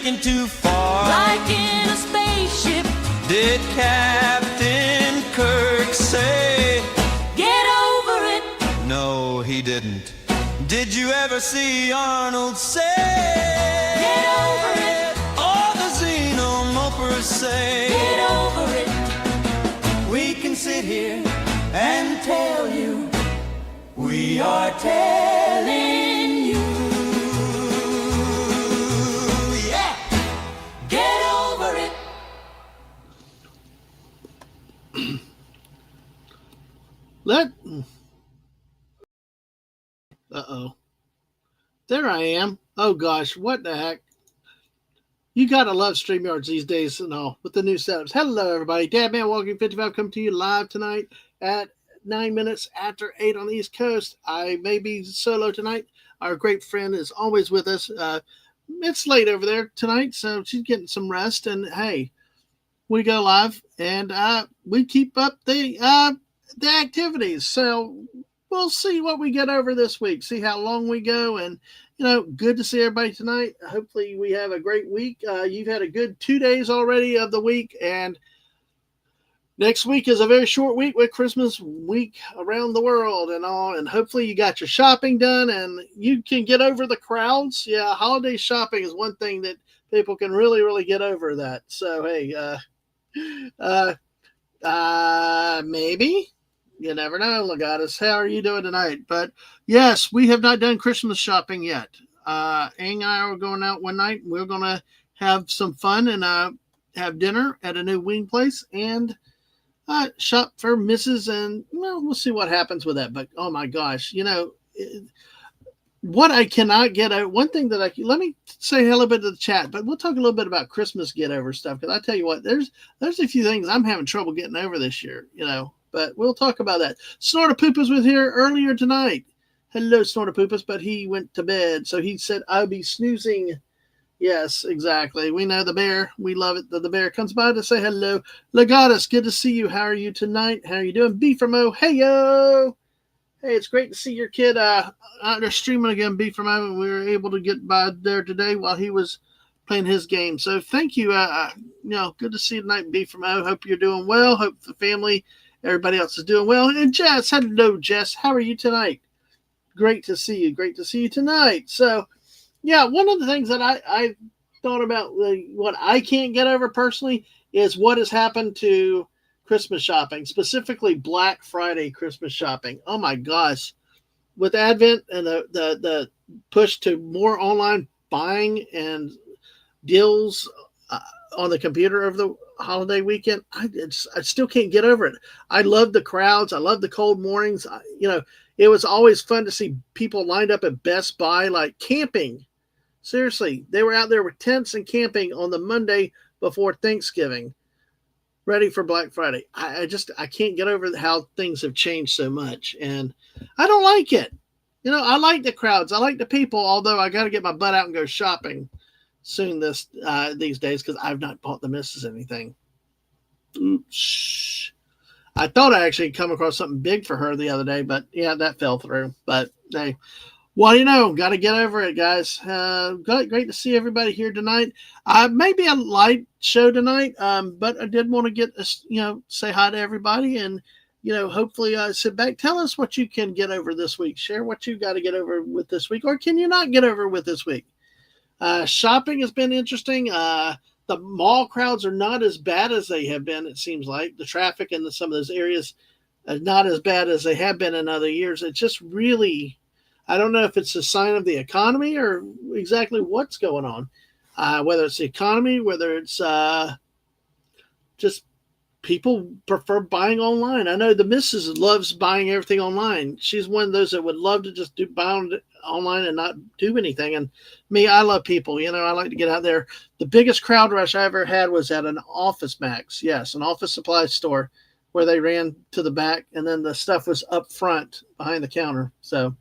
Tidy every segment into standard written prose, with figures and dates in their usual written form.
taken too far. Like in a spaceship. Did Captain Kirk say, Get over it. no, he didn't. Did you ever see Arnold say, Get over it. or the Xenomopers say, Get over it. we can sit here and tell you we are telling you. Yeah! Get over it. There I am. Oh gosh, what the heck? You gotta love StreamYards these days and all with the new setups. Hello everybody, Dadman Walking 55 coming to you live tonight at 9 minutes after 8 on the East Coast. I may be solo tonight. Our great friend is always with us. It's late over there tonight, so she's getting some rest. And hey, we go live and we keep up the activities. So we'll see what we get over this week. See how long we go, and good to see everybody tonight. Hopefully we have a great week. You've had a good 2 days already of the week, and next week is a very short week with Christmas week around the world and all. And hopefully you got your shopping done and you can get over the crowds. Yeah, holiday shopping is one thing that people can really, really get over that. So, hey, maybe. You never know, Legatus. How are you doing tonight? But yes, we have not done Christmas shopping yet. Ang and I are going out one night. We're going to have some fun and have dinner at a new wing place and shop for Mrs. And we'll see what happens with that. But oh my gosh, what I cannot get out. One thing that let me say hello bit to the chat, but we'll talk a little bit about Christmas get over stuff. Because I tell you what, there's a few things I'm having trouble getting over this year. But we'll talk about that. Snortapoopus was here earlier tonight. Hello, Snortapoopus, but he went to bed. So he said, I'll be snoozing. Yes, exactly. We know the bear. We love it that the bear comes by to say hello. Legatus, good to see you. How are you tonight? How are you doing? B from O, hey, yo. Hey, it's great to see your kid out there streaming again, B from O. We were able to get by there today while he was playing his game. So thank you. Good to see you tonight, B from O. Hope you're doing well. Hope the family, everybody else is doing well. And Jess, hello, Jess. How are you tonight? Great to see you. Great to see you tonight. So, yeah, one of the things that I thought about, what I can't get over personally, is what has happened to Christmas shopping, specifically Black Friday Christmas shopping. Oh, my gosh. With Advent and the push to more online buying and deals on the computer over the holiday weekend, I still can't get over it. I love the crowds. I love the cold mornings. It was always fun to see people lined up at Best Buy, like camping. Seriously, they were out there with tents and camping on the Monday before Thanksgiving, ready for Black Friday. I can't get over how things have changed so much, and I don't like it. I like the crowds. I like the people, although I got to get my butt out and go shopping soon these days because I've not bought the missus anything. Oops. I thought I actually come across something big for her the other day, but yeah, that fell through. But hey, got to get over it, guys. Great to see everybody here tonight. Maybe a light show tonight, but I did want to get say hi to everybody and hopefully sit back. Tell us what you can get over this week. Share what you got to get over with this week, or can you not get over with this week? Shopping has been interesting. The mall crowds are not as bad as they have been, it seems like. The traffic in some of those areas is not as bad as they have been in other years. It's just really, I don't know if it's a sign of the economy or exactly what's going on. Whether it's the economy, whether it's just people prefer buying online. I know the missus loves buying everything online. She's one of those that would love to just buy online and not do anything. And me, I love people. I like to get out there. The biggest crowd rush I ever had was at an Office Max. Yes, an office supply store where they ran to the back and then the stuff was up front behind the counter. So,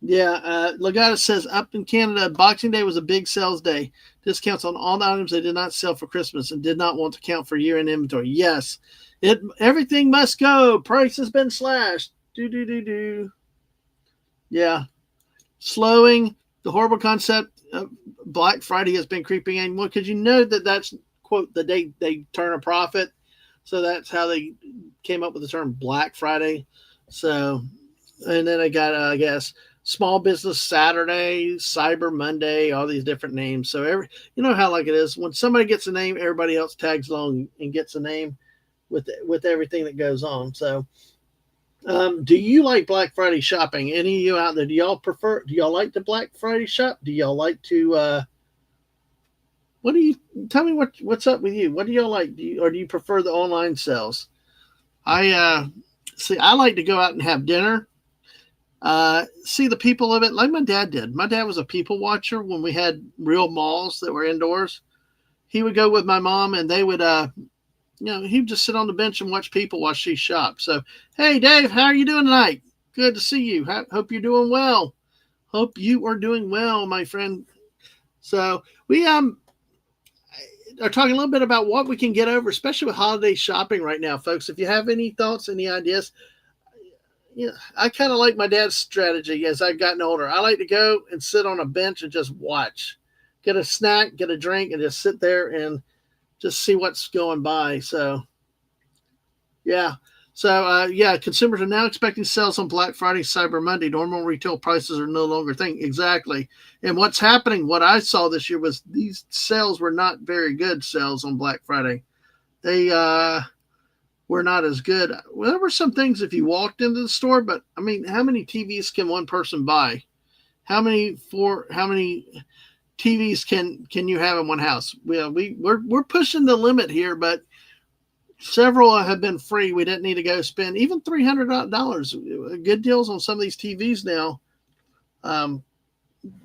yeah, Legatus says up in Canada, Boxing Day was a big sales day. Discounts on all the items they did not sell for Christmas and did not want to count for year-end inventory. Yes, everything must go. Price has been slashed. Yeah. Slowing, the horrible concept of Black Friday has been creeping in. Well, because you know that's quote the day they turn a profit, so that's how they came up with the term Black Friday. So, and then I got I guess Small Business Saturday, Cyber Monday, all these different names. So you know how like it is when somebody gets a name, everybody else tags along and gets a name with everything that goes on. So. Do you like Black Friday shopping? Any of you out there? Do y'all like the Black Friday shop? Do y'all like to, tell me what's up with you? What do y'all like? Or do you prefer the online sales? I like to go out and have dinner, see the people of it like my dad did. My dad was a people watcher when we had real malls that were indoors. He would go with my mom and they would, he'd just sit on the bench and watch people while she shopped. So, hey, Dave, how are you doing tonight? Good to see you. Hope you're doing well. Hope you are doing well, my friend. So we are talking a little bit about what we can get over, especially with holiday shopping right now, folks. If you have any thoughts, any ideas, I kind of like my dad's strategy as I've gotten older. I like to go and sit on a bench and just watch, get a snack, get a drink, and just sit there and just see what's going by. So, yeah. So, consumers are now expecting sales on Black Friday, Cyber Monday. Normal retail prices are no longer a thing. Exactly. And what's happening, what I saw this year was these sales were not very good sales on Black Friday. They were not as good. Well, there were some things if you walked into the store, but I mean, how many TVs can one person buy? How many TVs can you have in one house? We're pushing the limit here, but several have been free. We didn't need to go spend even $300. Good deals on some of these TVs now,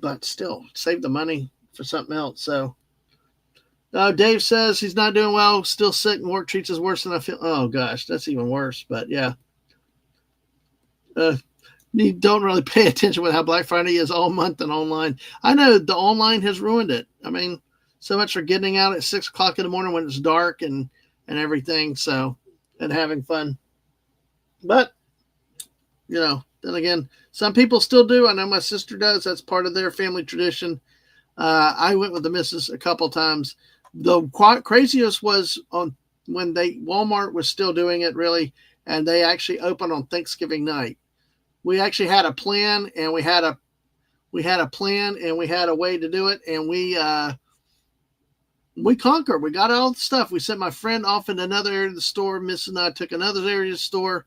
but still save the money for something else. So, Dave says he's not doing well, still sick, and work treats us worse than I feel. Oh gosh, that's even worse. But yeah. You don't really pay attention with how Black Friday is all month and online. I know the online has ruined it. I mean, so much for getting out at 6 o'clock in the morning when it's dark and everything. So, and having fun. But, then again, some people still do. I know my sister does. That's part of their family tradition. I went with the missus a couple times. The craziest was on when Walmart was still doing it really, and they actually opened on Thanksgiving night. We actually had a plan and we had a plan and we had a way to do it. And we conquered. We got all the stuff. We sent my friend off in another area of the store. Miss and I took another area of the store,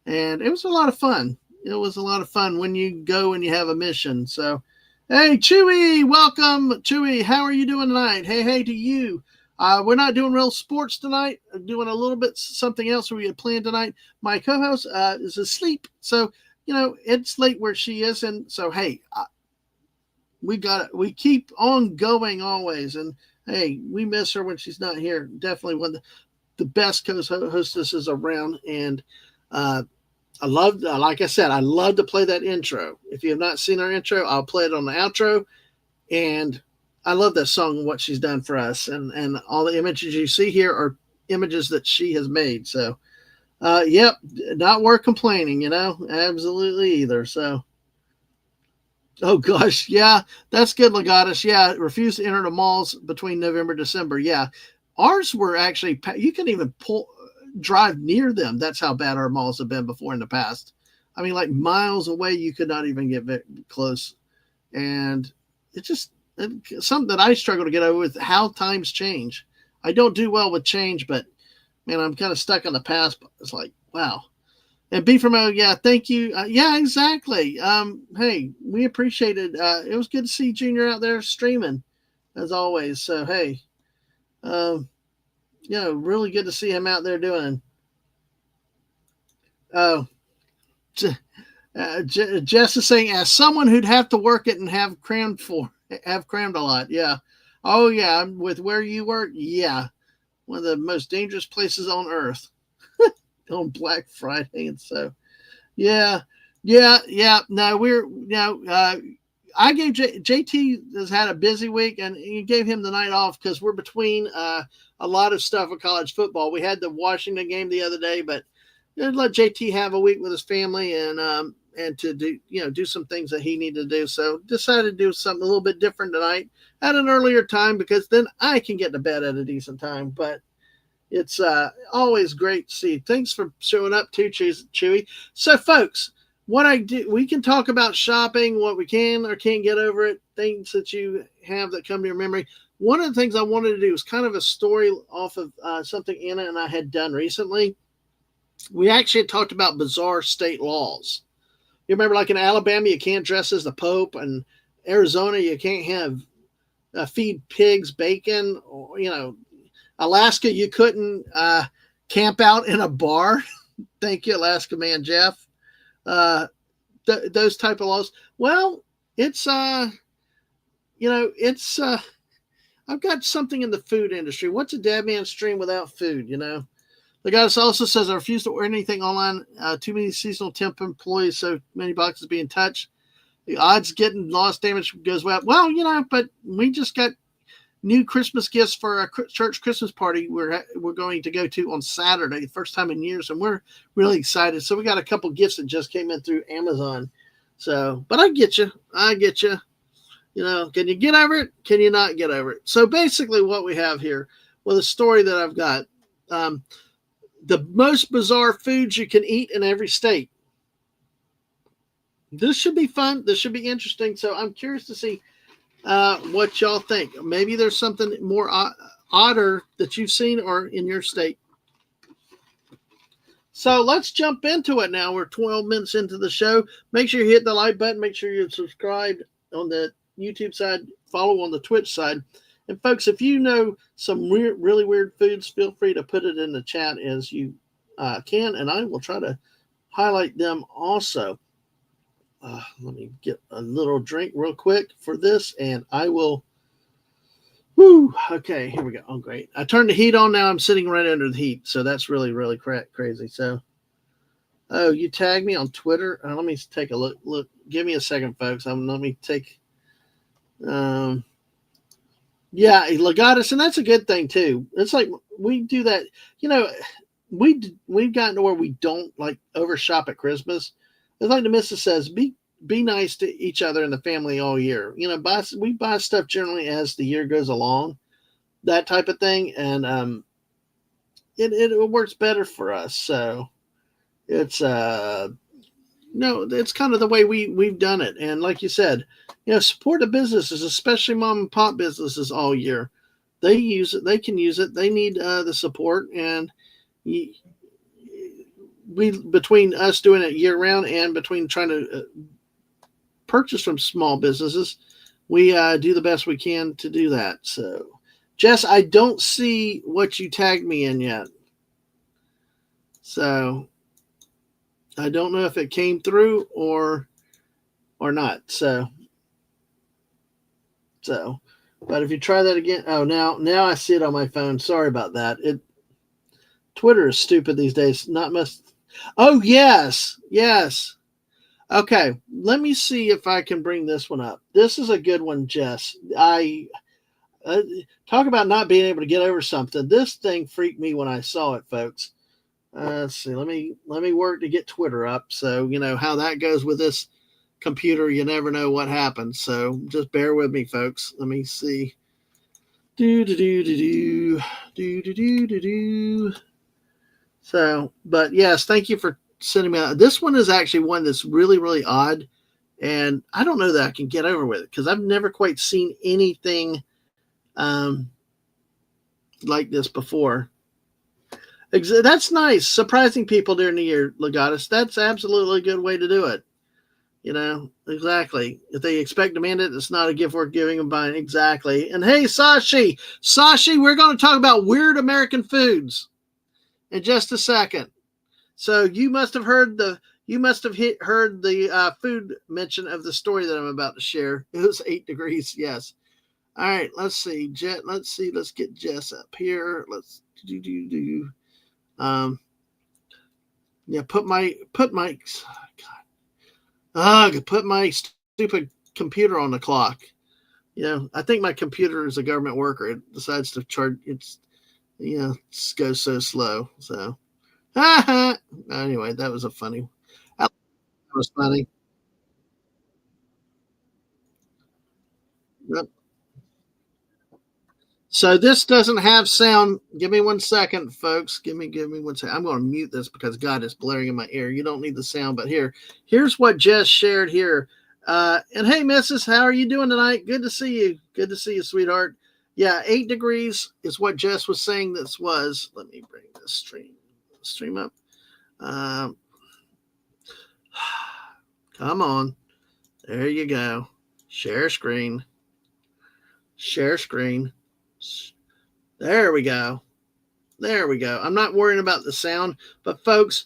and it was a lot of fun. It was a lot of fun when you go and you have a mission. So, hey, Chewy, welcome. Chewy, how are you doing tonight? Hey to you. We're not doing real sports tonight. We're doing a little bit something else we had planned tonight. My co-host is asleep. So, it's late where she is. And so, hey, we keep on going always. And hey, we miss her when she's not here. Definitely one of the best co-hostesses around. And I love, like I said, I love to play that intro. If you have not seen our intro, I'll play it on the outro. And I love that song and what she's done for us. And all the images you see here are images that she has made. So, yep, not worth complaining, absolutely either. So, oh gosh, yeah, that's good, Legatus. Yeah, refuse to enter the malls between November and December. Yeah, ours were actually, you can even drive near them. That's how bad our malls have been before in the past. I mean, like miles away, you could not even get close. And it's just something that I struggle to get over with how times change. I don't do well with change, but man, I'm kind of stuck in the past. But it's like, wow. And B from O, yeah, thank you. Yeah, exactly. Hey, we appreciate it. It was good to see Junior out there streaming, as always. So, hey, really good to see him out there doing. Oh, Jess is saying, as someone who'd have to work it and have crammed a lot. Yeah. Oh, yeah. With where you work. Yeah. One of the most dangerous places on earth on Black Friday. And so, yeah. No, I gave JT has had a busy week, and you gave him the night off because we're between a lot of stuff with college football. We had the Washington game the other day, but let JT have a week with his family, and and to do some things that he needed to do. So decided to do something a little bit different tonight at an earlier time, because then I can get to bed at a decent time. But it's always great to see. Thanks for showing up too, Chewy. So folks, what I do, we can talk about shopping, what we can or can't get over it, things that you have that come to your memory. One of the things I wanted to do is kind of a story off of something Anna and I had done recently. We actually had talked about bizarre state laws. You remember, like in Alabama, you can't dress as the Pope, and Arizona, you can't have feed pigs bacon, or, Alaska, you couldn't camp out in a bar. Thank you, Alaska man Jeff. Those type of laws. Well, it's I've got something in the food industry. What's a dead man's dream without food? The guy also says, I refuse to order anything online. Too many seasonal temp employees, so many boxes being touched. The odds getting lost, damage goes well. Well, but we just got new Christmas gifts for our church Christmas party we're going to go to on Saturday, the first time in years, and we're really excited. So we got a couple gifts that just came in through Amazon. So, but I get you. Can you get over it? Can you not get over it? So basically what we have here with a story that I've got, the most bizarre foods you can eat in every state. This should be fun. This should be interesting. So I'm curious to see what y'all think. Maybe there's something more odder that you've seen or in your state. So let's jump into it now. We're 12 minutes into the show. Make sure you hit the like button. Make sure you're subscribed on the YouTube side. Follow on the Twitch side. And folks, if you know some really weird foods, feel free to put it in the chat as you can, and I will try to highlight them also. Let me get a little drink real quick for this, and I will. Woo! Okay, here we go. Oh, great. I turned the heat on now. I'm sitting right under the heat, so that's really, really crazy. So, oh, you tagged me on Twitter. Let me take a look. Look, give me a second, folks. Let me take. Yeah, Legatus, and that's a good thing too. It's like we do that. We've gotten to where we don't like overshop at Christmas. It's like the missus says, be nice to each other and the family all year. We buy stuff generally as the year goes along, that type of thing, and it works better for us. So it's it's kind of the way we've done it. And like you said, support the businesses, especially mom and pop businesses all year. They use it. They can use it. They need the support, and between us doing it year round and between trying to purchase from small businesses, we do the best we can to do that. So, Jess, I don't see what you tagged me in yet. So I don't know if it came through or not. So, but if you try that again, now I see it on my phone. Sorry about that. Twitter is stupid these days. Not much. Oh, yes. Okay, let me see if I can bring this one up. This is a good one, Jess. I talk about not being able to get over something. This thing freaked me when I saw it, folks. Let's see. Let me work to get Twitter up. So how that goes with this computer. You never know what happens. So just bear with me, folks. Let me see. So, but yes, thank you for sending me out. This one is actually one that's really, really odd, and I don't know that I can get over with it because I've never quite seen anything like this before. That's nice. Surprising people during the year, Legatus. That's absolutely a good way to do it. Exactly. If they expect to demand it, it's not a gift worth giving and buying. Exactly. And hey, Sashi, we're going to talk about weird American foods in just a second. So you must have heard the food mention of the story that I'm about to share. It was 8 degrees. Yes. All right. Let's see. Let's get Jess up here. Let's do. Yeah. Put my stupid computer on the clock. I think my computer is a government worker. It decides to charge. It goes so slow. So. Anyway, that was a funny. was funny. Yep. So this doesn't have sound. Give me 1 second, folks. Give me 1 second. I'm going to mute this because God is blaring in my ear. You don't need the sound, but here's what Jess shared here. And hey, Mrs., how are you doing tonight? Good to see you. Good to see you, sweetheart. Yeah, 8 degrees is what Jess was saying this was. Let me bring this stream up. Come on. There you go. Share screen. Share screen. There we go. There we go. I'm not worrying about the sound, but folks,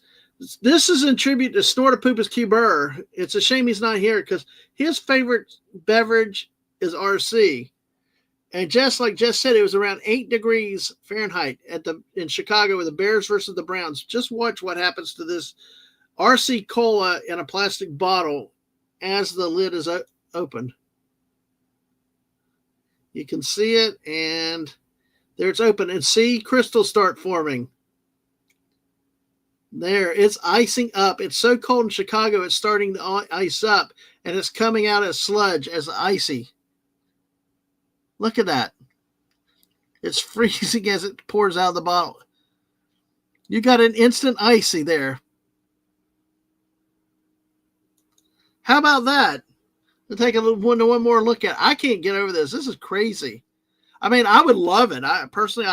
this is in tribute to Snortopoopas Q Burr. It's a shame he's not here because his favorite beverage is RC. And just like Jess said, it was around 8 degrees Fahrenheit in Chicago with the Bears versus the Browns. Just watch what happens to this RC Cola in a plastic bottle as the lid is opened. You can see it, and there it's open. And see crystals start forming. There, it's icing up. It's so cold in Chicago, it's starting to ice up, and it's coming out as sludge, as icy. Look at that. It's freezing as it pours out of the bottle. You got an instant icy there. How about that? We'll take one more look at it. I can't get over this. This is crazy. I mean, I would love it. I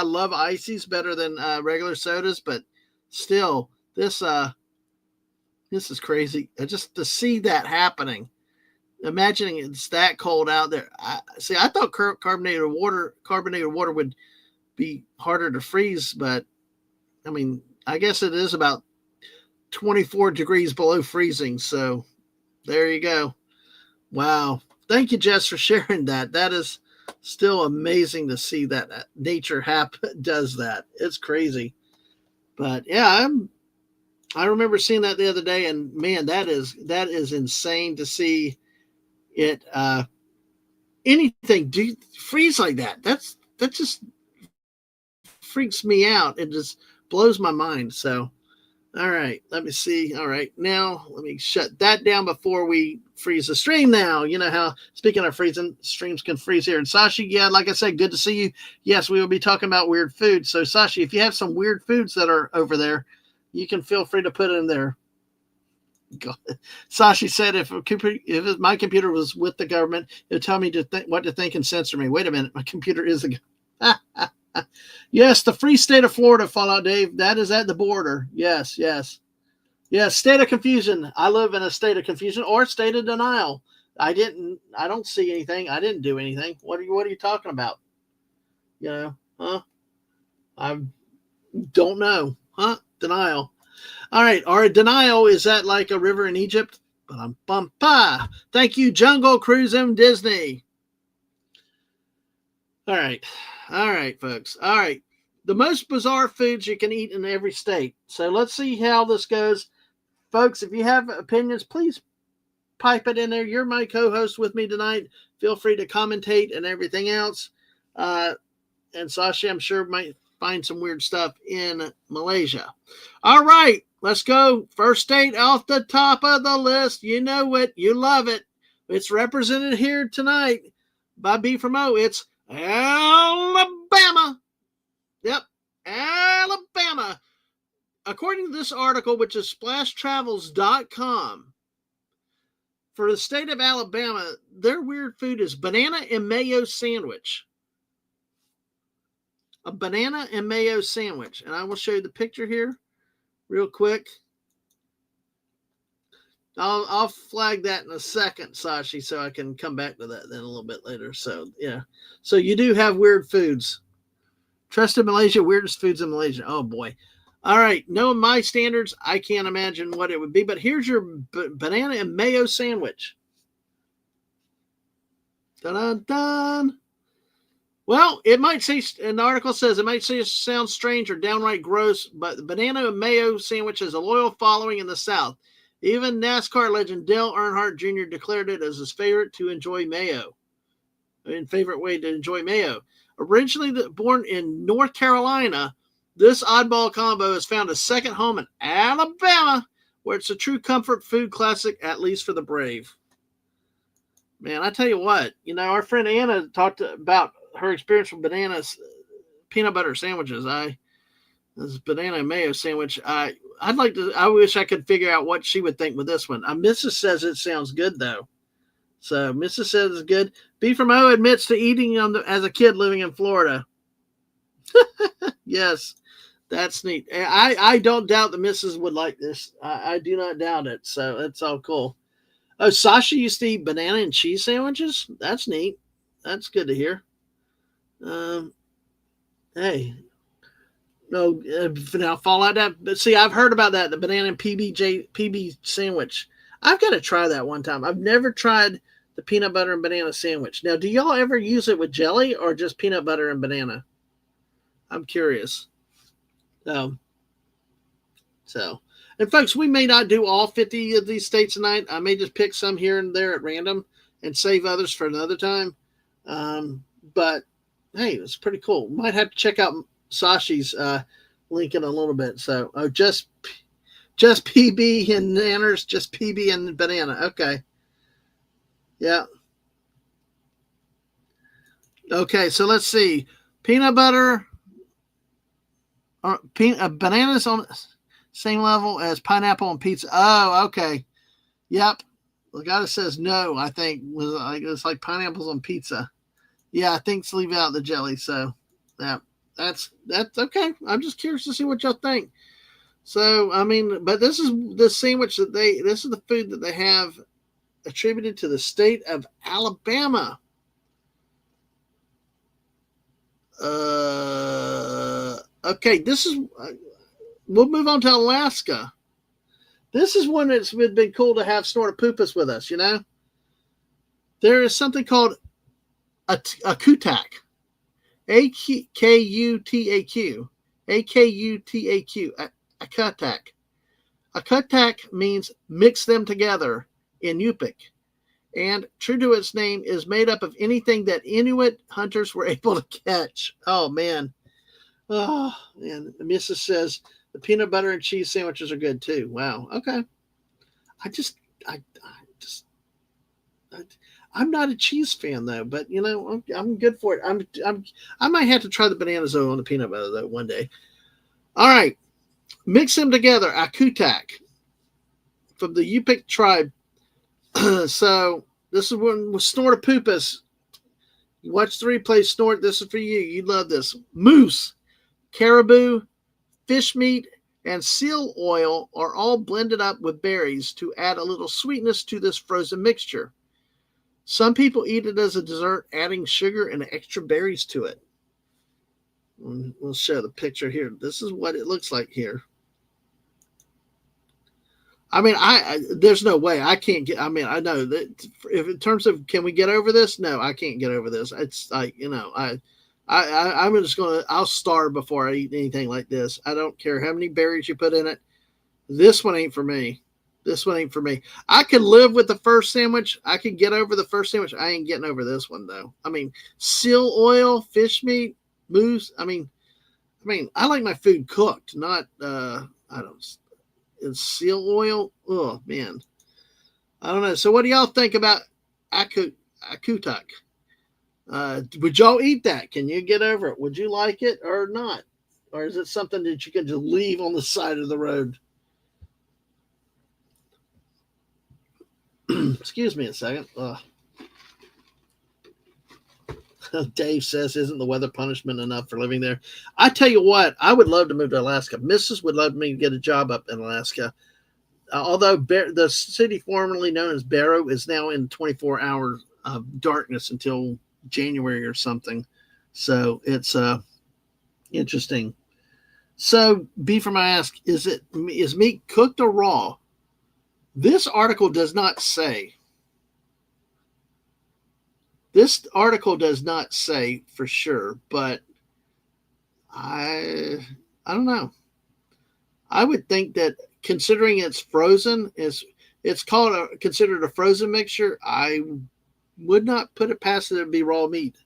love ices better than regular sodas, but still, this is crazy. Just to see that happening. Imagining it's that cold out there. I thought carbonated water would be harder to freeze, but I mean, I guess it is about 24 degrees below freezing. So there you go. Wow. Thank you, Jess, for sharing that. That is still amazing to see that nature does that. It's crazy. But yeah, I remember seeing that the other day, and man, that is insane to see it anything do freeze like that. That just freaks me out. It just blows my mind. So all right, let me see. All right, now let me shut that down before we freeze the stream. Now, you know how, speaking of freezing, streams can freeze here. And Sashi, yeah, like I said, good to see you. Yes, we will be talking about weird food. So Sashi, if you have some weird foods that are over there, you can feel free to put it in there. God. Sashi said, if my computer was with the government, it would tell me what to think and censor me. Wait a minute, my computer is a Yes, the free state of Florida, Fallout Dave. That is at the border. Yes. State of confusion. I live in a state of confusion or state of denial. I don't see anything. I didn't do anything. What are you talking about? You know, huh? I don't know. Huh? Denial. All right. Our denial, is that like a river in Egypt? Thank you, Jungle Cruise in Disney. All right, folks. All right. The most bizarre foods you can eat in every state. So let's see how this goes. Folks, if you have opinions, please pipe it in there. You're my co-host with me tonight. Feel free to commentate and everything else. And Sashi, I'm sure, might find some weird stuff in Malaysia. All right, let's go. First state off the top of the list. You know it. You love it. It's represented here tonight by B from O. It's Alabama. Yep, Alabama. According to this article, which is splashtravels.com, for the state of Alabama, their weird food is banana and mayo sandwich. A banana and mayo sandwich. And I will show you the picture here real quick. I'll flag that in a second, Sashi, so I can come back to that then a little bit later. So, yeah. So you do have weird foods. Trusted Malaysia, weirdest foods in Malaysia. Oh, boy. All right. Knowing my standards, I can't imagine what it would be. But here's your banana and mayo sandwich. Dun-dun-dun. Well, it might say, and the article says, it might say it sounds strange or downright gross, but the banana and mayo sandwich has a loyal following in the South. Even NASCAR legend Dale Earnhardt Jr. declared it as his favorite way to enjoy mayo. Originally born in North Carolina, this oddball combo has found a second home in Alabama, where it's a true comfort food classic, at least for the brave. Man, I tell you what, our friend Anna talked about her experience with bananas, peanut butter sandwiches. This banana and mayo sandwich. I wish I could figure out what she would think with this one. Mrs. says it sounds good though. So Mrs. says it's good. B from O admits to eating as a kid living in Florida. Yes, that's neat. I don't doubt that Mrs. would like this. I do not doubt it. So that's all cool. Oh, Sasha used to eat banana and cheese sandwiches? That's neat. That's good to hear. Hey. No, now fall out that. But see, I've heard about that, the banana and PB sandwich. I've got to try that one time. I've never tried the peanut butter and banana sandwich. Now, do y'all ever use it with jelly or just peanut butter and banana? I'm curious. So, and folks, we may not do all 50 of these states tonight. I may just pick some here and there at random and save others for another time. But hey, it's pretty cool. Might have to check out Sashi's link in a little bit. So, just PB and nanners, just PB and banana. Okay. Yeah. Okay, so let's see. Peanut butter, bananas on same level as pineapple and pizza. Oh, okay. Yep. The guy that says no, I think, it's like pineapples on pizza. Yeah, I think leave out the jelly. So, yeah, that's okay. I'm just curious to see what y'all think. So, I mean, but this is the sandwich this is the food that they have attributed to the state of Alabama. Okay, we'll move on to Alaska. This is one that's been cool to have Snortopoopas with us, There is something called a kutak. A-K-U-T-A-Q. A-K-U-T-A-Q. A kutak. A kutak means mix them together in Yupik. And true to its name, is made up of anything that Inuit hunters were able to catch. Oh, man. Oh, and Mrs. says the peanut butter and cheese sandwiches are good too. Wow. Okay. I'm not a cheese fan though, but I'm good for it. I might have to try the bananas though on the peanut butter though one day. All right. Mix them together. Akutak from the Yupik tribe. So this is one with Snortopoopas. You watch the replay, Snort. This is for you. You love this. Moose, caribou, fish meat, and seal oil are all blended up with berries to add a little sweetness to this frozen mixture. Some people eat it as a dessert, adding sugar and extra berries to it. We'll show the picture here. This is what it looks like here. I mean, there's no way I can't get. I mean, I know that if in terms of can we get over this? No, I can't get over this. It's like I'm just I'll starve before I eat anything like this. I don't care how many berries you put in it. This one ain't for me. This one ain't for me. I could live with the first sandwich. I could get over the first sandwich. I ain't getting over this one though. I mean, seal oil, fish meat, moose. I mean, I like my food cooked, not and seal oil. Oh man, I don't know. So what do y'all think about akutak? Would y'all eat that? Can you get over it? Would you like it or not? Or is it something that you can just leave on the side of the road? Excuse me a second. Dave says, isn't the weather punishment enough for living there? I tell you what, I would love to move to Alaska. Mrs. would love me to get a job up in Alaska. Although the city formerly known as Barrow is now in 24-hour darkness until January or something. So it's interesting. So B from I ask, is meat cooked or raw? This article does not say. This article does not say for sure, but I don't know. I would think that considering it's frozen, it's considered a frozen mixture. I would not put it past it to be raw meat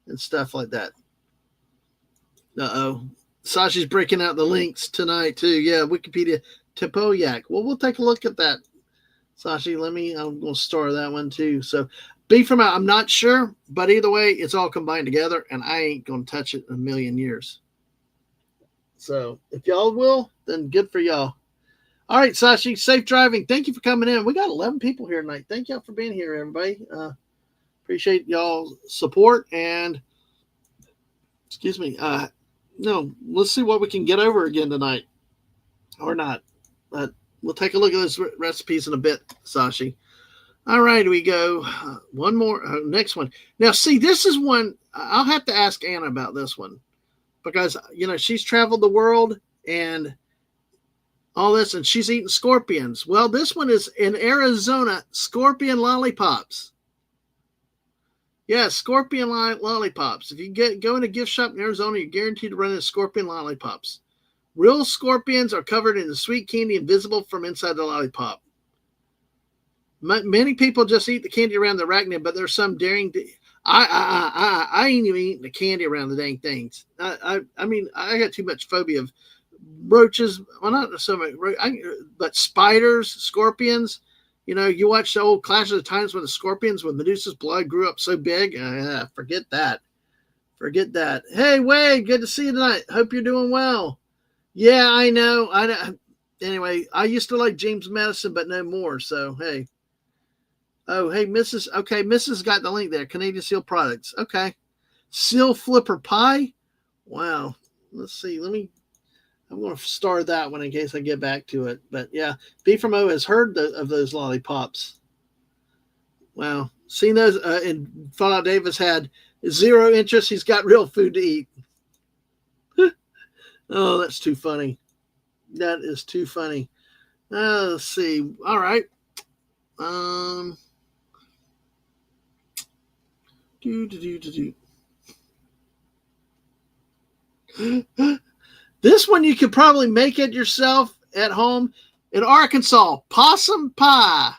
and stuff like that. Uh-oh. Sashi's breaking out the links tonight too. Yeah, Wikipedia. Tepoyak. Well, we'll take a look at that, Sashi. I'm going to store that one too. So beef from out, I'm not sure, but either way, it's all combined together, and I ain't going to touch it in a million years. So if y'all will, then good for y'all. All right, Sashi, safe driving. Thank you for coming in. We got 11 people here tonight. Thank y'all for being here, everybody. Appreciate y'all's support, and excuse me. Let's see what we can get over again tonight, or not. But we'll take a look at those recipes in a bit, Sashi. All right, we go. One more. Next one. Now, see, this is one. I'll have to ask Anna about this one because, she's traveled the world and all this, and she's eating scorpions. Well, this one is in Arizona, scorpion lollipops. Yeah, scorpion lollipops. If you go in a gift shop in Arizona, you're guaranteed to run into scorpion lollipops. Real scorpions are covered in the sweet candy and visible from inside the lollipop. Many people just eat the candy around the arachnid, but there's some daring. I ain't even eating the candy around the dang things. I mean, I got too much phobia of roaches. Well, not so much, but spiders, scorpions. You watch the old Clash of the Titans when the scorpions, when Medusa's blood grew up so big. Forget that. Forget that. Hey, Wade, good to see you tonight. Hope you're doing well. Yeah, I know. Anyway, I used to like James Madison, but no more. So, hey. Oh, hey, Mrs. Okay, Mrs. got the link there. Canadian Seal Products. Okay. Seal Flipper Pie. Wow. Let's see. I'm going to start that one in case I get back to it. But yeah, B from O has heard of those lollipops. Wow. Seen those, and Fallout Davis had 0 interest. He's got real food to eat. Oh, that's too funny. That is too funny. Let's see. All right. This one you could probably make it yourself at home in Arkansas. Possum pie.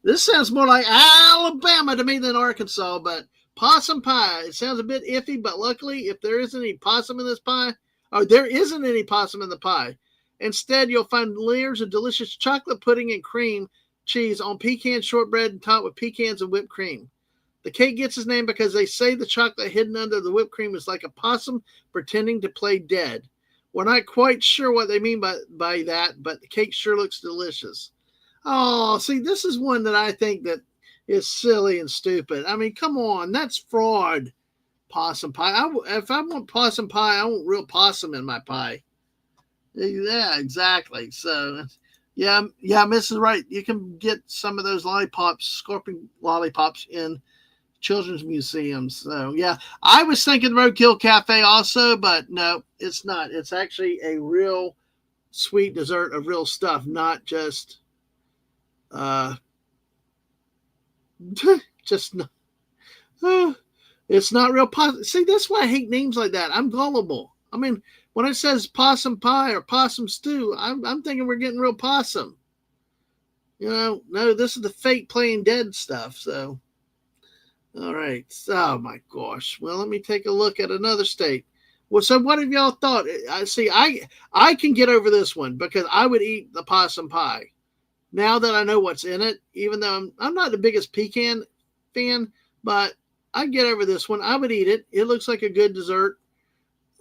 This sounds more like Alabama to me than Arkansas, but possum pie. It sounds a bit iffy, but luckily, if there isn't any possum in this pie, or there isn't any possum in the pie, instead you'll find layers of delicious chocolate pudding and cream cheese on pecan shortbread and topped with pecans and whipped cream. The cake gets its name because they say the chocolate hidden under the whipped cream is like a possum pretending to play dead. We're not quite sure what they mean by that, but the cake sure looks delicious. Oh, see, this is one that I think that is silly and stupid. I mean, come on, that's fraud. Possum pie. If I want possum pie, I want real possum in my pie. Yeah, exactly. So, yeah, Mrs. Wright, you can get some of those lollipops, scorpion lollipops in children's museums. So, yeah, I was thinking Roadkill Cafe also, but no, it's not. It's actually a real sweet dessert of real stuff, not just just not, it's not real possum. See, that's why I hate names like that. I'm gullible. I mean, when it says possum pie or possum stew, I'm thinking we're getting real possum. No, this is the fake playing dead stuff. So, all right. Oh my gosh. Well, let me take a look at another state. Well, so what have y'all thought? I can get over this one because I would eat the possum pie. Now that I know what's in it, even though I'm not the biggest pecan fan, but I get over this one. I would eat it. It looks like a good dessert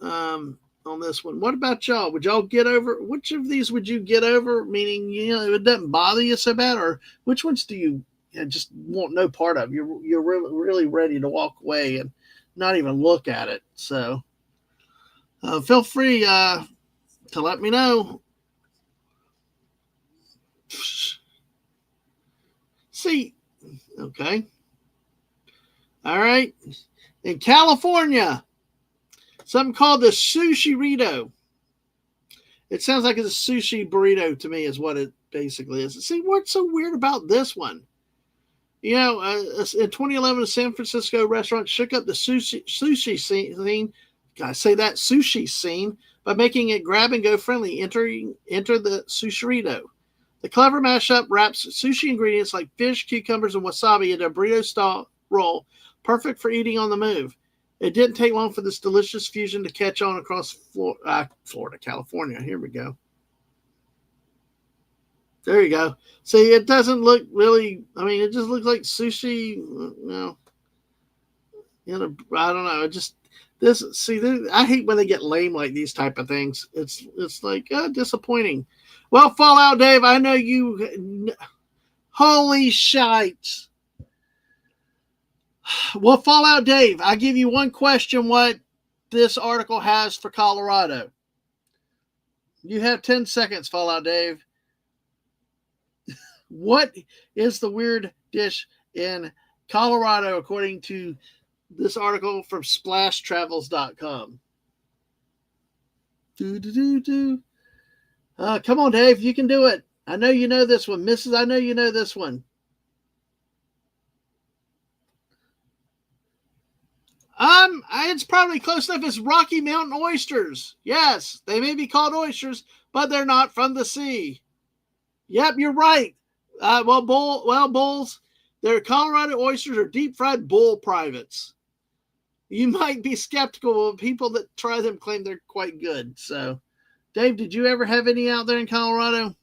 on this one. What about y'all? Would y'all get over? Which of these would you get over? Meaning, it doesn't bother you so bad, or which ones do you just want no part of? You're really, really ready to walk away and not even look at it. So feel free to let me know. See, okay. All right. In California, something called the sushi-rito. It sounds like it's a sushi burrito to me is what it basically is. See, what's so weird about this one? In 2011, a San Francisco restaurant shook up the sushi scene. I say that sushi scene by making it grab-and-go friendly. Enter the sushi-rito. The clever mashup wraps sushi ingredients like fish, cucumbers, and wasabi into a burrito-style roll, perfect for eating on the move. It didn't take long for this delicious fusion to catch on across Florida, California. Here we go. There you go. See, it doesn't look really. I mean, it just looks like sushi. I don't know. It just this. See, I hate when they get lame like these type of things. It's like disappointing. Well, Fallout Dave, I know you. Holy shite! Well, Fallout Dave, I give you one question. What this article has for Colorado? You have 10 seconds, Fallout Dave. What is the weird dish in Colorado according to this article from splashtravels.com? Come on, Dave. You can do it. I know you know this one. Mrs. I know you know this one. It's probably close enough. It's Rocky Mountain oysters. Yes, they may be called oysters, but they're not from the sea. Yep, you're right. Bulls. Their Colorado oysters are deep fried bull privates. You might be skeptical of people that try them claim they're quite good. So, Dave, did you ever have any out there in Colorado?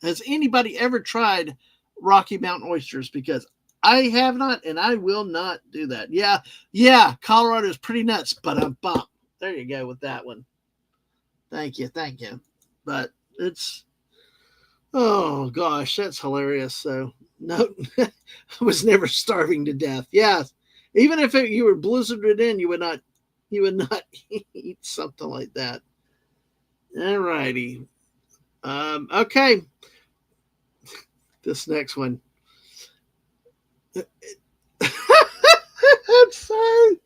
Has anybody ever tried Rocky Mountain oysters? Because I have not, and I will not do that. Yeah, Colorado is pretty nuts, but I'm bummed. There you go with that one. Thank you. But it's, oh gosh, that's hilarious. So, no, I was never starving to death. Yeah, even if you were blizzarded in, you would not eat something like that. All righty. Okay. This next one. I'm sorry.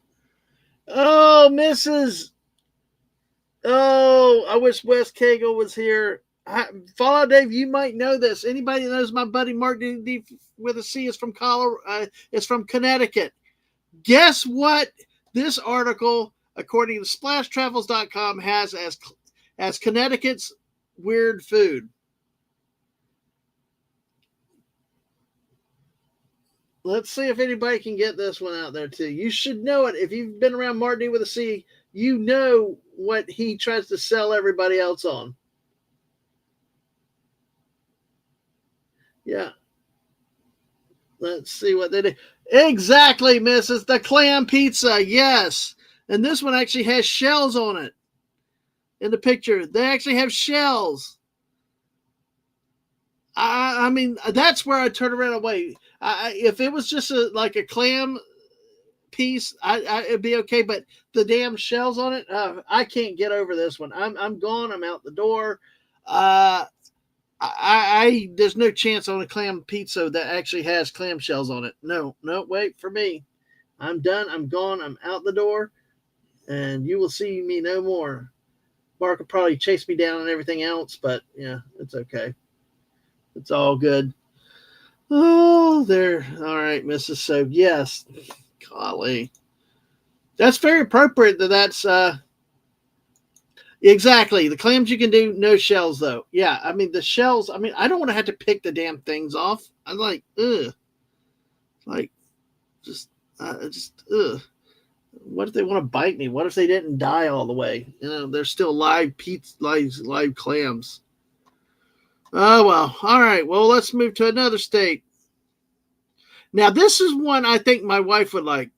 Oh, Mrs. Oh, I wish Wes Cagle was here. Fallout Dave, you might know this. Anybody that knows my buddy Mark D with a C is from Colorado. It's from Connecticut. Guess what? This article, according to SplashTravels.com, has as Connecticut's weird food. Let's see if anybody can get this one out there too. You should know it. If you've been around Martin with a C, you know what he tries to sell everybody else on. Yeah. Let's see what they do. Exactly, Mrs. The clam pizza. Yes. And this one actually has shells on it. In the picture, they actually have shells. I mean, that's where I turn around away. If it was just like a clam piece, it'd be okay. But the damn shells on it, I can't get over this one. I'm gone. I'm out the door. There's no chance on a clam pizza that actually has clam shells on it. No, wait for me. I'm done. I'm gone. I'm out the door, and you will see me no more. Mark will probably chase me down and everything else, but yeah, it's okay. It's all good. Oh, there. All right, Mrs. So, yes. Golly. That's very appropriate that's exactly. The clams you can do, no shells, though. Yeah, I mean, the shells, I mean, I don't want to have to pick the damn things off. I'm like, ugh. Like, ugh. What if they want to bite me? What if they didn't die all the way? You know, they're still live live clams. Oh, well. All right. Well, let's move to another state. Now, this is one I think my wife would like.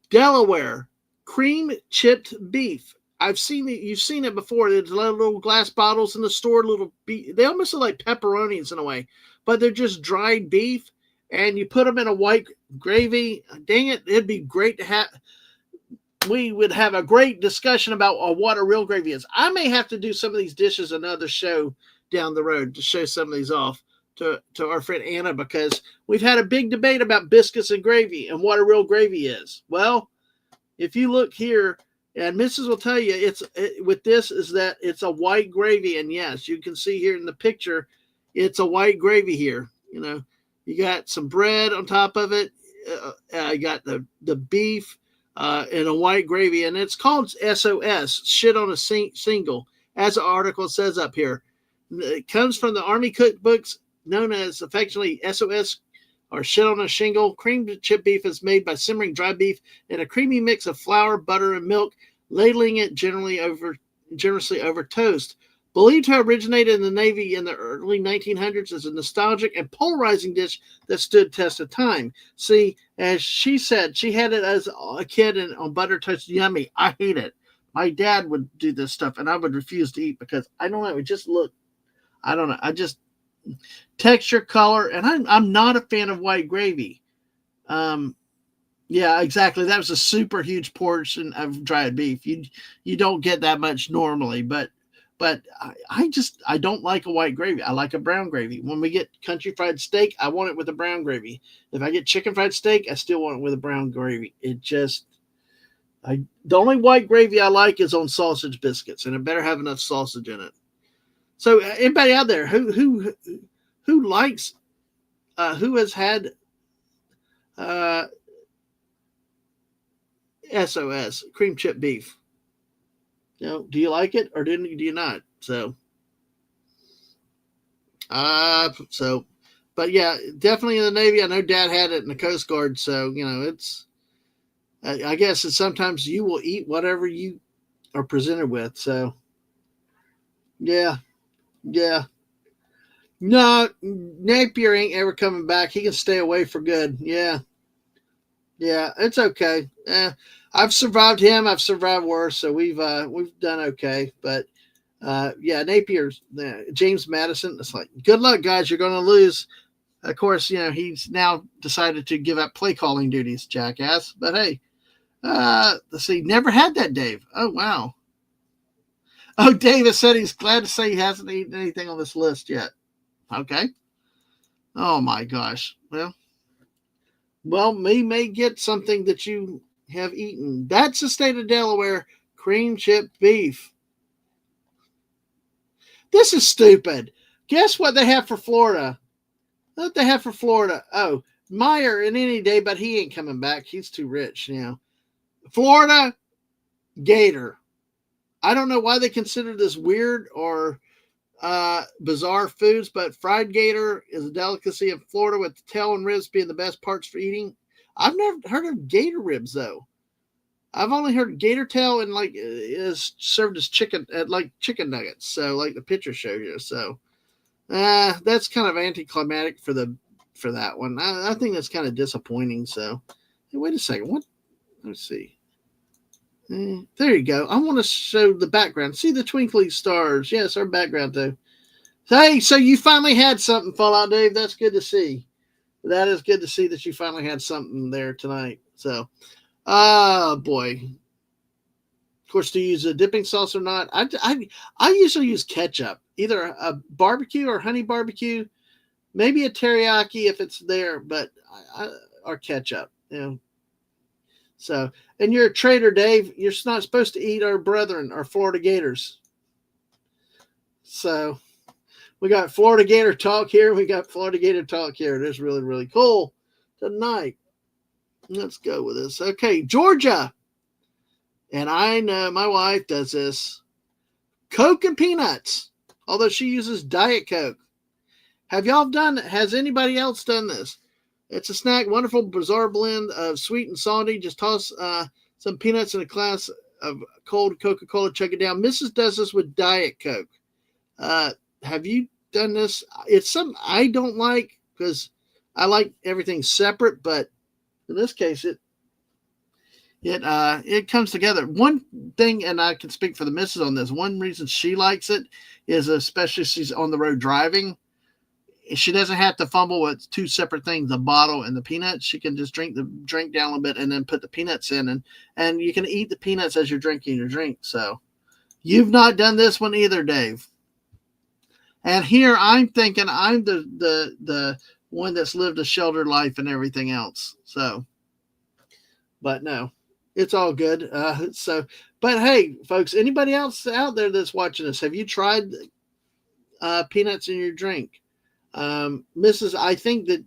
Delaware, cream chipped beef. I've seen it. You've seen it before. There's little glass bottles in the store. They almost look like pepperonis in a way, but they're just dried beef, and you put them in a white gravy. Dang it. It'd be great to have. We would have a great discussion about what a real gravy is. I may have to do some of these dishes another show down the road to show some of these off to our friend Anna, because we've had a big debate about biscuits and gravy and what a real gravy is. Well, if you look here, and Mrs. will tell you, with this is that it's a white gravy, and yes, you can see here in the picture, it's a white gravy here. You know, you got some bread on top of it. You got the beef. In a white gravy, and it's called SOS, shit on a single, as the article says up here. It comes from the Army cookbooks, known as affectionately SOS, or shit on a shingle. Cream chip beef is made by simmering dry beef in a creamy mix of flour, butter, and milk, ladling it generously over toast. Believed to have originated in the Navy in the early 1900s as a nostalgic and polarizing dish that stood test of time. See, as she said, she had it as a kid and on butter toast. Yummy. I hate it. My dad would do this stuff, and I would refuse to eat because I don't know. It just looked. I don't know. I just texture, color, and I'm not a fan of white gravy. Yeah, exactly. That was a super huge portion of dried beef. You don't get that much normally, but I don't like a white gravy. I like a brown gravy. When we get country fried steak, I want it with a brown gravy. If I get chicken fried steak, I still want it with a brown gravy. The only white gravy I like is on sausage biscuits, and it better have enough sausage in it. So anybody out there who likes who has had SOS cream chip beef? Do you like it or do you not? So but yeah, definitely in the Navy. I know Dad had it in the Coast Guard, so it's. I guess it's sometimes you will eat whatever you are presented with. So yeah. No, Napier ain't ever coming back. He can stay away for good. Yeah, it's okay. I've survived him. I've survived worse, so we've done okay. But yeah, Napier's James Madison. It's like, good luck, guys. You're going to lose. Of course, he's now decided to give up play calling duties, jackass. But hey, let's see. Never had that, Dave. Oh wow. Oh, David said he's glad to say he hasn't eaten anything on this list yet. Okay. Oh my gosh. Well, we may get something that you have eaten. That's the state of Delaware cream chip beef. This is stupid. Guess what they have for Florida? What they have for Florida? Oh, Meyer in any day, but he ain't coming back. He's too rich now. Florida gator. I don't know why they consider this weird or bizarre foods, but fried gator is a delicacy in Florida, with the tail and ribs being the best parts for eating. I've never heard of gator ribs though. I've only heard gator tail and is served as chicken like chicken nuggets. So like the picture showed you. So that's kind of anticlimactic for that one. I think that's kind of disappointing. So hey, wait a second. What? Let's see. There you go. I want to show the background. See the twinkling stars. Yes, our background too. Hey, so you finally had something, Fallout Dave. That's good to see. That is good to see that you finally had something there tonight. So, boy. Of course, to use a dipping sauce or not, I usually use ketchup, either a barbecue or honey barbecue, maybe a teriyaki if it's there, but or ketchup. So, and you're a traitor, Dave. You're not supposed to eat our brethren, our Florida Gators. So, we got Florida Gator talk here. We got Florida Gator talk here. It is really, really cool tonight. Let's go with this. Okay, Georgia. And I know my wife does this. Coke and peanuts, although she uses Diet Coke. Has anybody else done this? It's a snack, wonderful, bizarre blend of sweet and salty. Just toss some peanuts in a glass of cold Coca-Cola, chug it down. Mrs. does this with Diet Coke. Have you done this? It's something I don't like because I like everything separate, but in this case, it comes together. One thing, and I can speak for the missus on this, one reason she likes it is especially if she's on the road driving. She doesn't have to fumble with two separate things, the bottle and the peanuts. She can just drink down a little bit and then put the peanuts in, and you can eat the peanuts as you're drinking your drink. So you've not done this one either, Dave. And here I'm thinking I'm the one that's lived a sheltered life and everything else. So, but no, it's all good. But hey, folks, anybody else out there that's watching this, have you tried peanuts in your drink? Mrs., I think that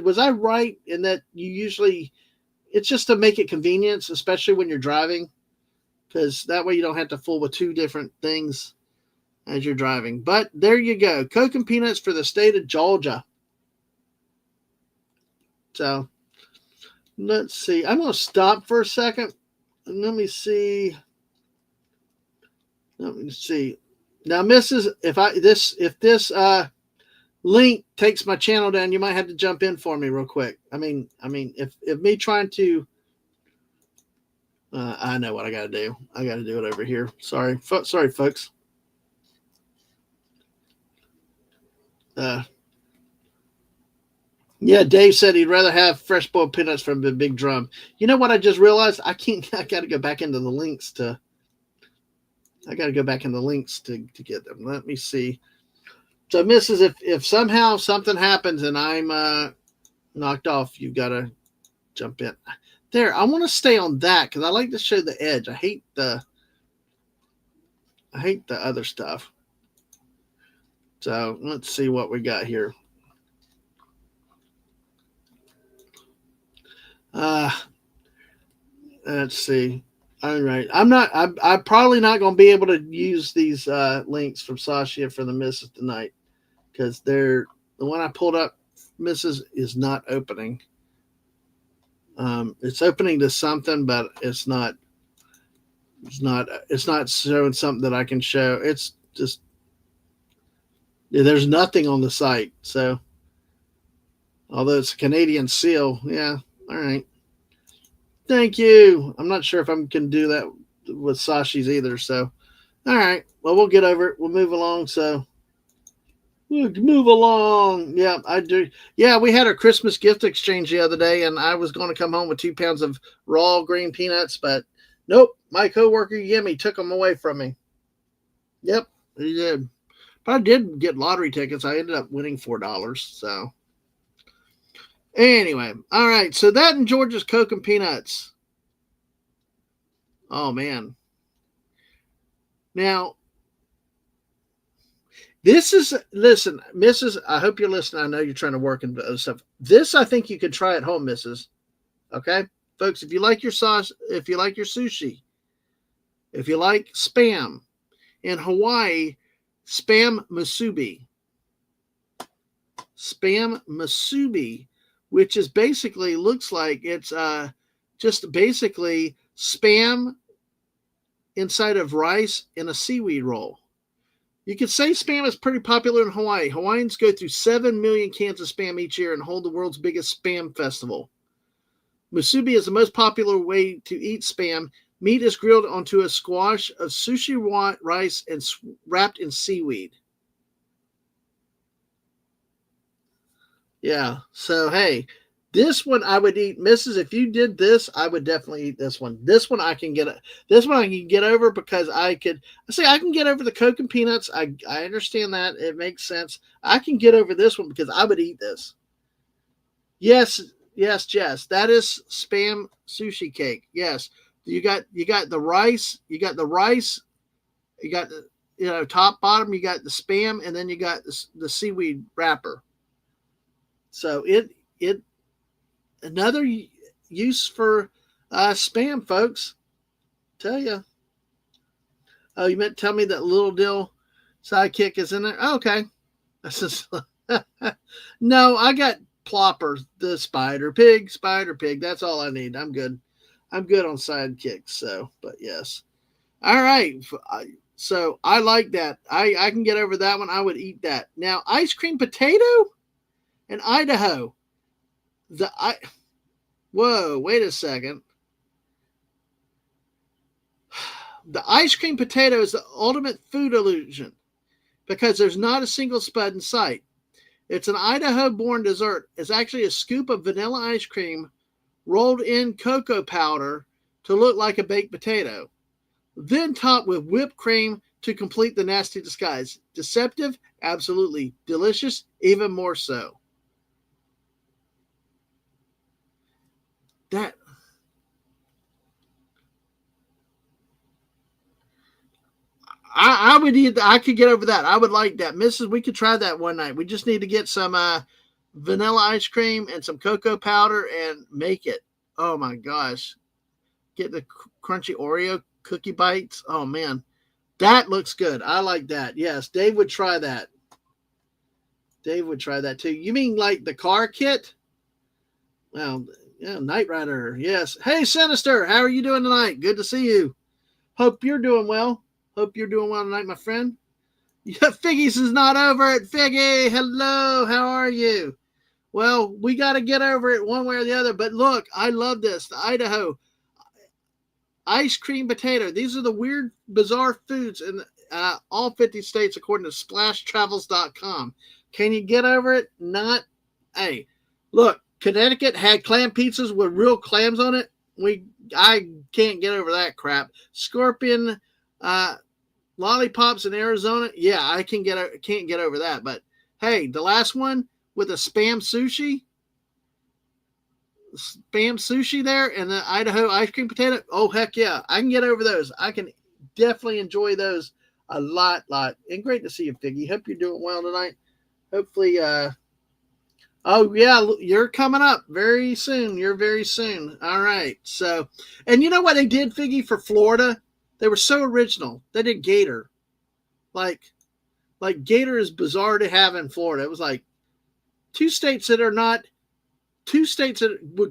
was I right in that you usually, it's just to make it convenient, especially when you're driving, because that way you don't have to fool with two different things as you're driving. But there you go. Coke and peanuts for the state of Georgia. So let's see. I'm going to stop for a second. And let me see. Now, Mrs., if this link takes my channel down, you might have to jump in for me real quick. I mean, if me trying to, I know what I got to do. I got to do it over here. Sorry, folks. Yeah, Dave said he'd rather have fresh boiled peanuts from the big drum. You know what I just realized? I got to go back into the links to. I got to go back in the links to get them. Let me see. So, Mrs., if somehow something happens and I'm knocked off, you've got to jump in. There, I want to stay on that because I like to show the edge. I hate the other stuff. So let's see what we got here. Let's see. All right. I'm probably not going to be able to use these links from Sasha for the Mrs. tonight because the one I pulled up, Mrs. is not opening. It's opening to something, but it's not showing something that I can show. It's just, there's nothing on the site. So, although it's a Canadian seal, yeah. All right. Thank you. I'm not sure if I can do that with Sashi's either. So, all right. Well, we'll get over it. We'll move along. So, we'll move along. Yeah, I do. Yeah, we had our Christmas gift exchange the other day, and I was going to come home with 2 pounds of raw green peanuts, but nope. My coworker Yemi took them away from me. Yep, he did. But I did get lottery tickets. I ended up winning $4. So. Anyway, all right. So that and George's Coke and Peanuts. Oh, man. Now, listen, Mrs., I hope you're listening. I know you're trying to work and other stuff. This, I think you could try at home, Mrs. Okay? Folks, if you like your sauce, if you like your sushi, if you like Spam, in Hawaii, Spam musubi. Spam musubi, which is basically, looks like it's just basically Spam inside of rice in a seaweed roll. You could say Spam is pretty popular in Hawaii. Hawaiians go through 7 million cans of Spam each year and hold the world's biggest Spam festival. Musubi is the most popular way to eat Spam. Meat is grilled onto a squash of sushi rice and wrapped in seaweed. Yeah. So, hey, this one I would eat. Mrs., if you did this, I would definitely eat this one. This one I can get over because I can get over the Coke and Peanuts. I understand that. It makes sense. I can get over this one because I would eat this. Yes, Jess. That is Spam sushi cake. Yes. You got the rice, you got the top, bottom, you got the Spam, and then you got the seaweed wrapper. So it another use for Spam, folks. Tell you. Oh, you meant to tell me that Little Dill sidekick is in there? Oh, okay. No, I got Plopper, the Spider Pig. That's all I need. I'm good on sidekicks. So, but yes. All right. So I like that. I can get over that one. I would eat that. Now, ice cream potato in Idaho. Whoa, wait a second. The ice cream potato is the ultimate food illusion because there's not a single spud in sight. It's an Idaho-born dessert. It's actually a scoop of vanilla ice cream rolled in cocoa powder to look like a baked potato, then topped with whipped cream to complete the nasty disguise. Deceptive? Absolutely. Delicious? Even more so. That I would eat. I could get over that. I would like that, Mrs. We could try that one night. We just need to get some vanilla ice cream and some cocoa powder and make it. Oh my gosh, get the crunchy Oreo cookie bites. Oh man, that looks good. I like that. Yes, Dave would try that. Dave would try that too. You mean like the car kit? Well, yeah, Knight Rider. Yes. Hey, Sinister, how are you doing tonight? Good to see you. Hope you're doing well. Hope you're doing well tonight, my friend. Yeah, Figgy's is not over it. Figgy, hello, how are you? Well, we got to get over it one way or the other. But look, I love this. The Idaho ice cream potato. These are the weird, bizarre foods in all 50 states, according to splashtravels.com. Can you get over it? Not. Hey, look, Connecticut had clam pizzas with real clams on it. I can't get over that crap. Scorpion lollipops in Arizona. Yeah, I can't get over that. But hey, the last one with the spam sushi there and the Idaho ice cream potato. Oh, heck yeah. I can get over those. I can definitely enjoy those a lot. And great to see you, Figgy. Hope you're doing well tonight. Hopefully, oh yeah, you're coming up very soon. You're very soon. All right. So, and you know what they did, Figgy, for Florida? They were so original. They did gator. Like gator is bizarre to have in Florida. It was like two states where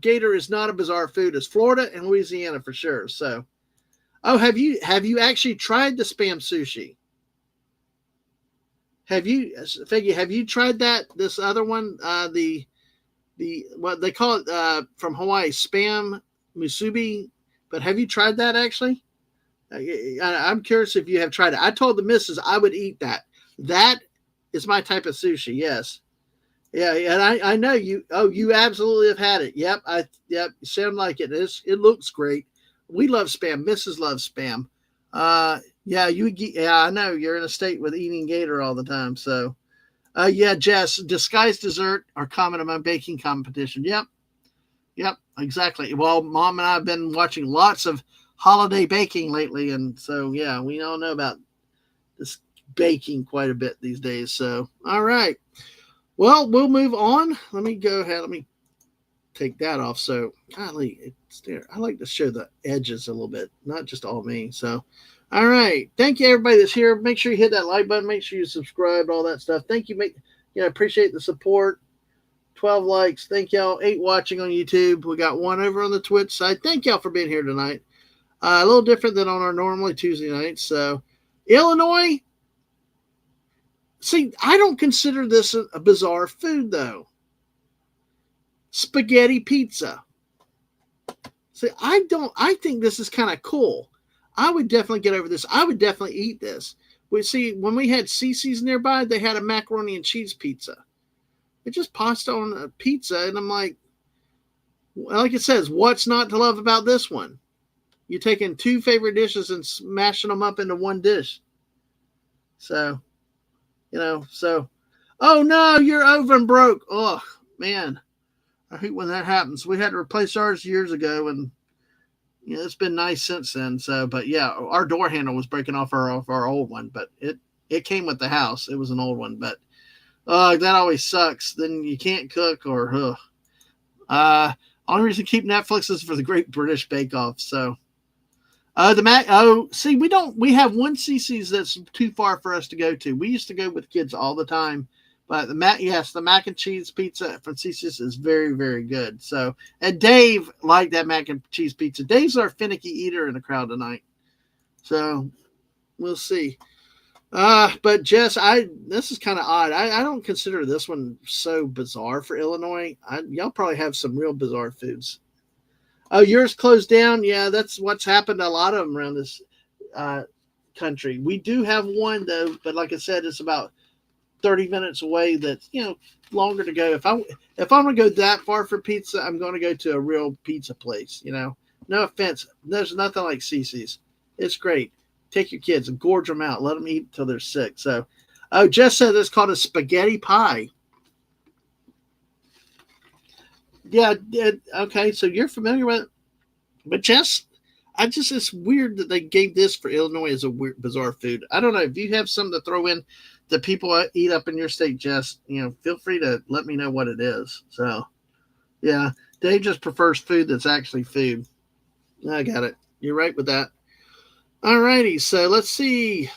gator is not a bizarre food is Florida and Louisiana for sure. So, oh, have you actually tried the spam sushi? Figgy, have you tried that? This other one, the what they call it from Hawaii, spam musubi. But have you tried that actually? I'm curious if you have tried it. I told the missus I would eat that. That is my type of sushi. Yes. Yeah, and I know you. Oh, you absolutely have had it. Yep, you sound like it. It looks great. We love spam. Mrs. loves spam. Yeah, I know you're in a state with eating gator all the time. So, yeah, Jess, disguised dessert or comment on my baking competition. Yep, exactly. Well, Mom and I have been watching lots of holiday baking lately, and so yeah, we all know about this baking quite a bit these days. So, all right. Well, we'll move on. Let me go ahead. Let me take that off. So, golly, it's there. I like to show the edges a little bit, not just all me. So, all right. Thank you, everybody that's here. Make sure you hit that like button. Make sure you subscribe, all that stuff. Thank you. Appreciate the support. 12 likes. Thank y'all. 8 watching on YouTube. We got 1 over on the Twitch side. Thank y'all for being here tonight. A little different than on our normally Tuesday nights. So, Illinois. See, I don't consider this a bizarre food, though. Spaghetti pizza. See, I think this is kind of cool. I would definitely get over this. I would definitely eat this. When we had Cece's nearby, they had a macaroni and cheese pizza. It just pasta on a pizza, and I'm like it says, what's not to love about this one? You're taking 2 favorite dishes and smashing them up into one dish. So... oh no, your oven broke. Oh man, I hate when that happens. We had to replace ours years ago, and it's been nice since then. So, but yeah, our door handle was breaking off our old one, but it came with the house. It was an old one, but that always sucks. Then you can't cook or only reason to keep Netflix is for the Great British Bake Off. So. We have one Cece's that's too far for us to go to. We used to go with kids all the time, but the mac and cheese pizza from Cece's is very, very good. So, and Dave liked that mac and cheese pizza. Dave's our finicky eater in the crowd tonight. So, we'll see. But Jess, this is kind of odd. I don't consider this one so bizarre for Illinois. Y'all probably have some real bizarre foods. Oh, yours closed down? Yeah, that's what's happened to a lot of them around this country. We do have one, though, but like I said, it's about 30 minutes away. That's, longer to go. If I'm going to go that far for pizza, I'm going to go to a real pizza place, No offense. There's nothing like Cece's. It's great. Take your kids and gorge them out. Let them eat until they're sick. So, Jess said it's called a spaghetti pie. Yeah, okay, so you're familiar with it. But Jess, it's weird that they gave this for Illinois as a weird, bizarre food. I don't know. If you have something to throw in that people eat up in your state, Jess, feel free to let me know what it is. So, yeah, Dave just prefers food that's actually food. I got it. You're right with that. All righty, so let's see.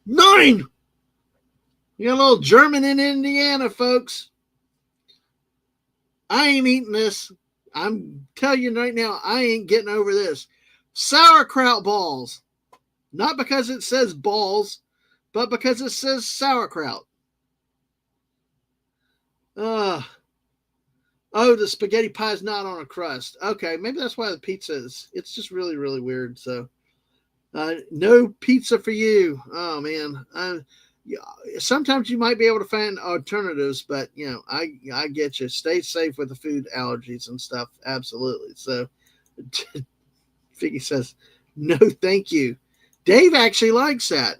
9! You got a little German in Indiana, folks. I ain't eating this. I'm telling you right now, I ain't getting over this. Sauerkraut balls. Not because it says balls, but because it says sauerkraut. Oh, the spaghetti pie is not on a crust. Okay, maybe that's why the pizza is. It's just really, really weird. So, no pizza for you. Oh man. Yeah, sometimes you might be able to find alternatives, but I get you. Stay safe with the food allergies and stuff. Absolutely. So, Figgy says, no, thank you. Dave actually likes that.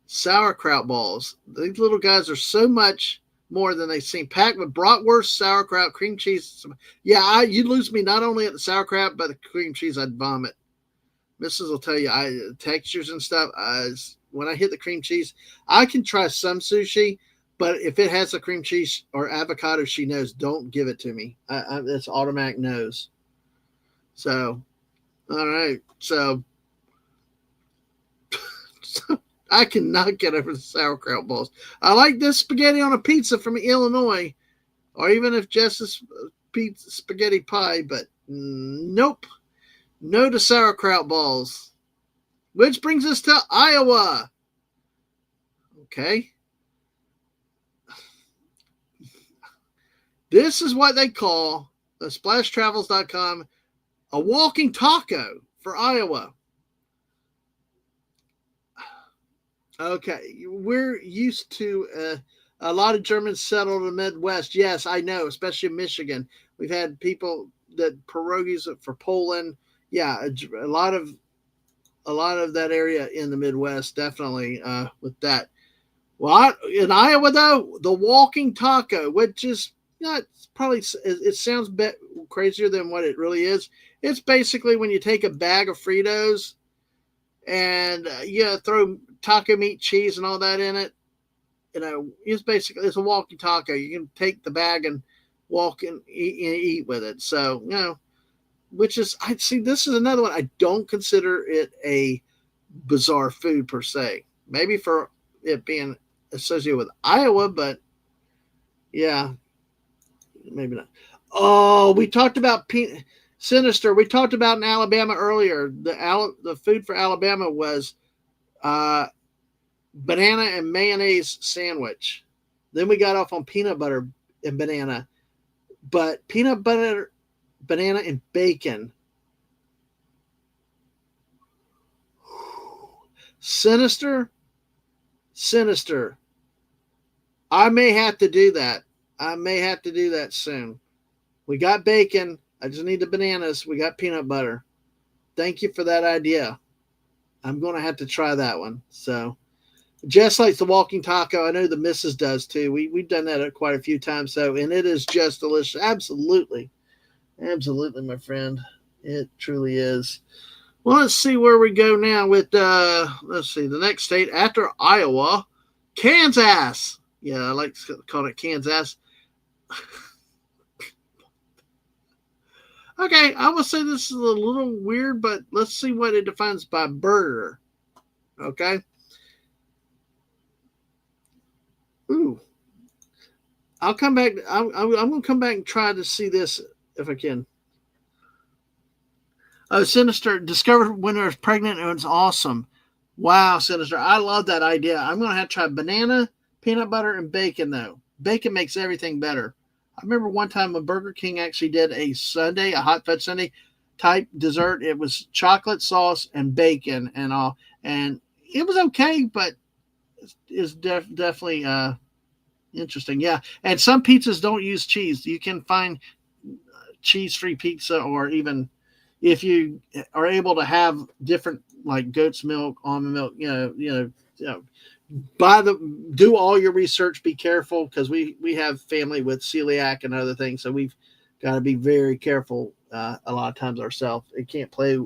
Sauerkraut balls. These little guys are so much more than they seem. Packed with bratwurst, sauerkraut, cream cheese. Yeah, you'd lose me not only at the sauerkraut, but the cream cheese, I'd vomit. Mrs. will tell you, textures and stuff. When I hit the cream cheese, I can try some sushi, but if it has a cream cheese or avocado, she knows, don't give it to me. It's automatic no's. So, all right. So, I cannot get over the sauerkraut balls. I like this spaghetti on a pizza from Illinois, or even if Jess's pizza spaghetti pie, but nope. No to sauerkraut balls. Which brings us to Iowa. Okay. This is what they call, the splashtravels.com, a walking taco for Iowa. Okay, we're used to a lot of Germans settled in the Midwest. Yes, I know, especially in Michigan. We've had people that pierogies for Poland. Yeah, a lot of that area in the Midwest, definitely with that. Well, in Iowa though, the walking taco, which is not probably, it sounds crazier than what it really is. It's basically when you take a bag of Fritos and throw taco meat, cheese, and all that in it. It's a walking taco. You can take the bag and walk and eat with it. So, which is, I see, this is another one. I don't consider it a bizarre food per se. Maybe for it being associated with Iowa, but yeah, maybe not. Oh, we talked about Sinister. We talked about in Alabama earlier. The food for Alabama was banana and mayonnaise sandwich. Then we got off on peanut butter and banana, but peanut butter, banana, and bacon. Sinister. I may have to do that. Soon. We got bacon. I just need the bananas. We got peanut butter. Thank you for that idea. I'm going to have to try that one. So, Jess likes the walking taco. I know the missus does too. We've done that quite a few times. So, and it is just delicious. Absolutely, my friend. It truly is. Well, let's see where we go now with, let's see, the next state after Iowa, Kansas. Yeah, I like to call it Kansas. Okay, I will say this is a little weird, but let's see what it defines by burger. Okay. Ooh. I'll come back. I'm going to come back and try to see this if I can. Oh, Sinister discovered when I was pregnant. It was awesome. Wow, Sinister. I love that idea. I'm going to have to try banana, peanut butter, and bacon, though. Bacon makes everything better. I remember one time when Burger King actually did a hot fudge sundae type dessert. It was chocolate sauce and bacon and all. And it was okay, but it's definitely interesting. Yeah. And some pizzas don't use cheese. You can find cheese-free pizza, or even if you are able to have different, like goat's milk, almond milk, do all your research, be careful, because we have family with celiac and other things, so we've got to be very careful a lot of times ourselves. It can't play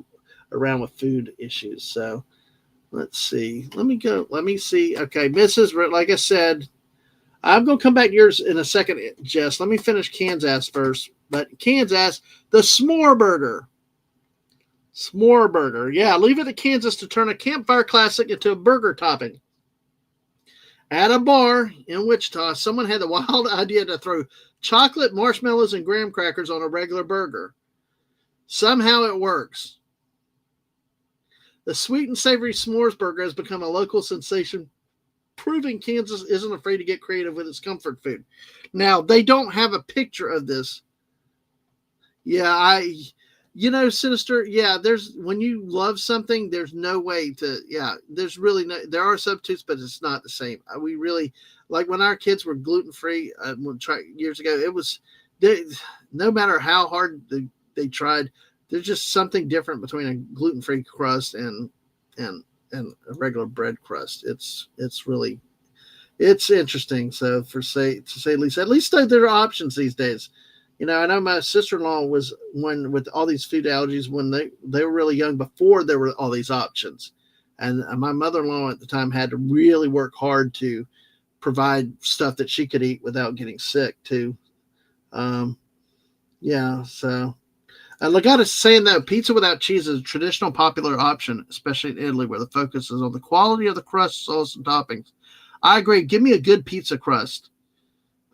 around with food issues. So let's see. Let me see. Okay, Mrs. Like I said, I'm going to come back to yours in a second, Jess. Let me finish Kansas first. But Kansas, the s'more burger. S'more burger. Yeah, leave it to Kansas to turn a campfire classic into a burger topping. At a bar in Wichita, someone had the wild idea to throw chocolate, marshmallows, and graham crackers on a regular burger. Somehow it works. The sweet and savory s'mores burger has become a local sensation, proving Kansas isn't afraid to get creative with its comfort food. Now, they don't have a picture of this. Yeah, Sinister, yeah, there's when you love something, there's no way to, there's really no, there are substitutes, but it's not the same. We really, like when our kids were gluten-free years ago, it was, no matter how hard they tried, there's just something different between a gluten-free crust and a regular bread crust. It's really, it's interesting. So to say at least there are options these days. I know my sister-in-law was one with all these food allergies when they were really young, before there were all these options. And my mother-in-law at the time had to really work hard to provide stuff that she could eat without getting sick too. So Legata is saying that pizza without cheese is a traditional popular option, especially in Italy, where the focus is on the quality of the crust, sauce, and toppings. I agree. Give me a good pizza crust.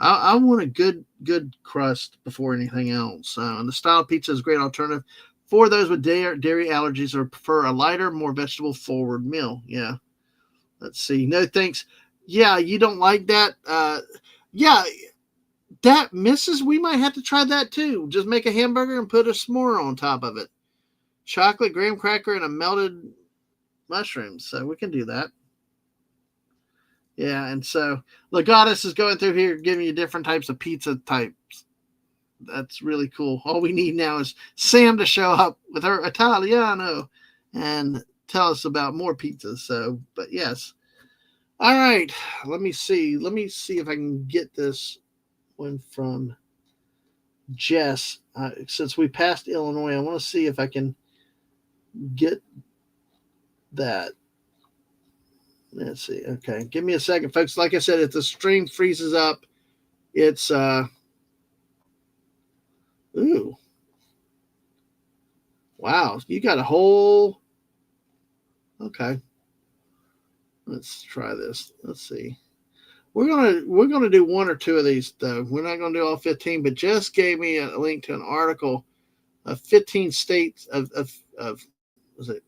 I want a good crust before anything else. And the style pizza is a great alternative for those with dairy allergies or prefer a lighter, more vegetable-forward meal. Yeah. Let's see. No thanks. Yeah, you don't like that? That misses, we might have to try that too. Just make a hamburger and put a s'more on top of it. Chocolate, graham cracker, and a melted mushrooms. So we can do that. Yeah, and so Legatus is going through here giving you different types of pizza types. That's really cool. All we need now is Sam to show up with her Italiano and tell us about more pizzas. So, but yes. All right. Let me see. Let me see if I can get this one from Jess. Since we passed Illinois, I want to see if I can get that. Let's see. Okay. Give me a second, folks. Like I said, if the stream freezes up, it's ooh. Wow. You got a whole okay. Let's try this. Let's see. We're gonna do one or two of these though. We're not gonna do all 15, but Jess gave me a link to an article of 15 states of was it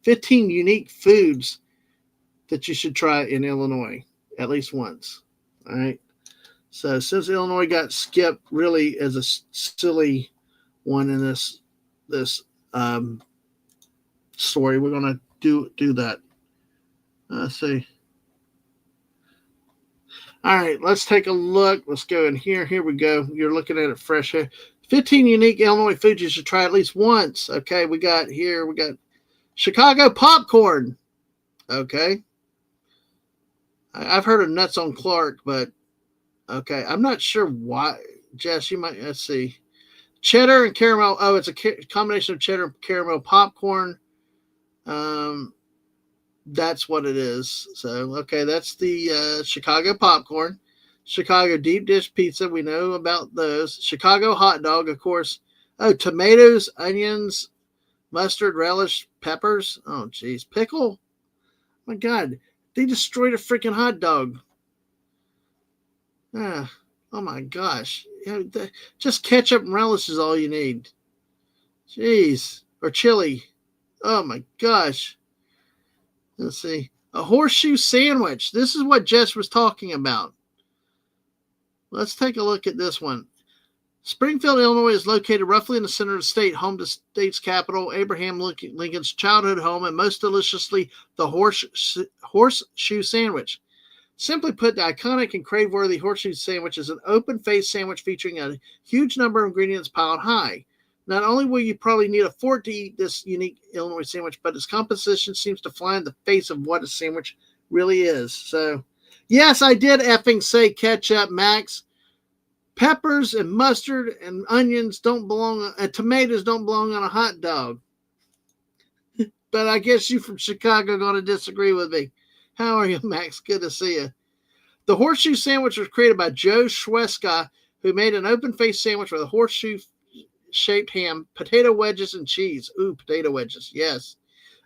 15 unique foods that you should try in Illinois at least once. All right. So since Illinois got skipped really as a silly one in this story, we're gonna do that. Let's see. All right, let's take a look. Let's go in here. Here we go. You're looking at it fresh here. 15 unique Illinois foods you should try at least once. Okay, we got Chicago popcorn. Okay. I've heard of Nuts on Clark, but okay. I'm not sure why. Jess, you might, let's see. Cheddar and caramel. Oh, it's a combination of cheddar and caramel popcorn. That's what it is. So, okay, that's the Chicago popcorn. Chicago deep dish pizza. We know about those. Chicago hot dog, of course. Oh, tomatoes, onions, mustard, relish, peppers. Oh, geez. Pickle. My God. They destroyed a freaking hot dog. Oh my gosh. Just ketchup and relish is all you need. Jeez. Or chili. Oh my gosh. Let's see. A horseshoe sandwich. This is what Jess was talking about. Let's take a look at this one. Springfield, Illinois is located roughly in the center of the state, home to state's capital, Abraham Lincoln's childhood home, and most deliciously, the horseshoe sandwich. Simply put, the iconic and crave-worthy horseshoe sandwich is an open-faced sandwich featuring a huge number of ingredients piled high. Not only will you probably need a fork to eat this unique Illinois sandwich, but its composition seems to fly in the face of what a sandwich really is. So, yes, I did effing say ketchup, Max. Peppers and mustard and onions don't belong, tomatoes don't belong on a hot dog. But I guess you from Chicago are going to disagree with me. How are you, Max? Good to see you. The horseshoe sandwich was created by Joe Schweska, who made an open-faced sandwich with a horseshoe-shaped ham, potato wedges, and cheese. Ooh, potato wedges, yes.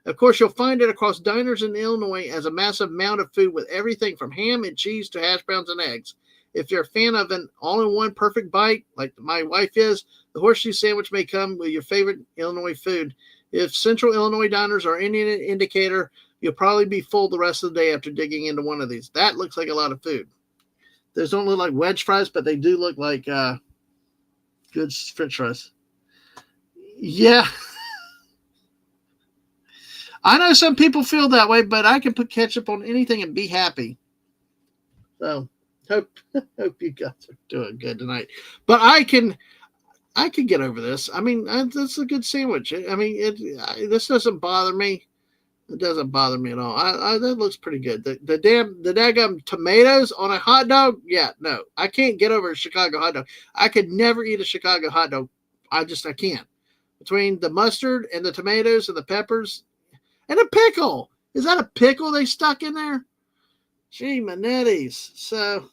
Of course, you'll find it across diners in Illinois as a massive mound of food with everything from ham and cheese to hash browns and eggs. If you're a fan of an all-in-one perfect bite, like my wife is, the horseshoe sandwich may come with your favorite Illinois food. If Central Illinois diners are any indicator, you'll probably be full the rest of the day after digging into one of these. That looks like a lot of food. Those don't look like wedge fries, but they do look like good French fries. Yeah. I know some people feel that way, but I can put ketchup on anything and be happy. So hope you guys are doing good tonight. But I can get over this. I mean, that's a good sandwich. I mean, this doesn't bother me. It doesn't bother me at all. That looks pretty good. The daggum tomatoes on a hot dog. Yeah, no, I can't get over a Chicago hot dog. I could never eat a Chicago hot dog. I can't. Between the mustard and the tomatoes and the peppers and a pickle. Is that a pickle they stuck in there? Gee, manettis. So,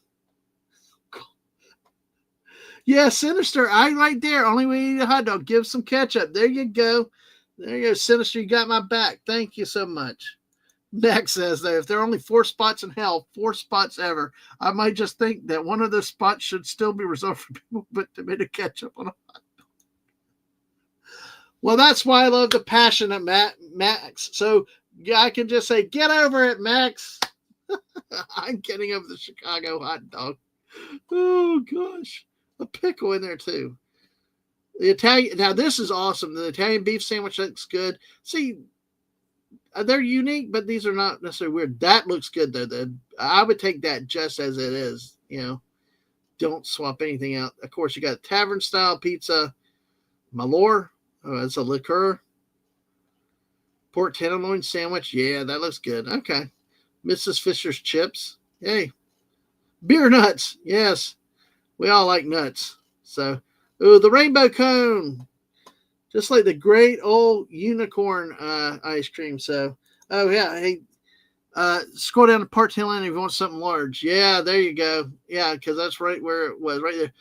yeah, Sinister. Right there. Only way you eat a hot dog. Give some ketchup. There you go. There you go, Sinister. You got my back. Thank you so much. Max says that if there are only 4 spots in hell, 4 spots ever, I might just think that one of those spots should still be reserved for people who put tomato ketchup on a hot dog. Well, that's why I love the passion of Max. So yeah, I can just say, get over it, Max. I'm getting over the Chicago hot dog. Oh, gosh. A pickle in there, too. The Italian, now this is awesome. The Italian beef sandwich looks good. See, they're unique, but these are not necessarily weird. That looks good, though. I would take that just as it is, Don't swap anything out. Of course, you got tavern-style pizza. Malor. Oh, that's a liqueur. Pork tenderloin sandwich. Yeah, that looks good. Okay. Mrs. Fisher's chips. Hey. Beer nuts. Yes. We all like nuts. So, the rainbow cone. Just like the great old unicorn ice cream. So, yeah. Hey, scroll down to Part Hill Inn if you want something large. Yeah, there you go. Yeah, because that's right where it was, right there.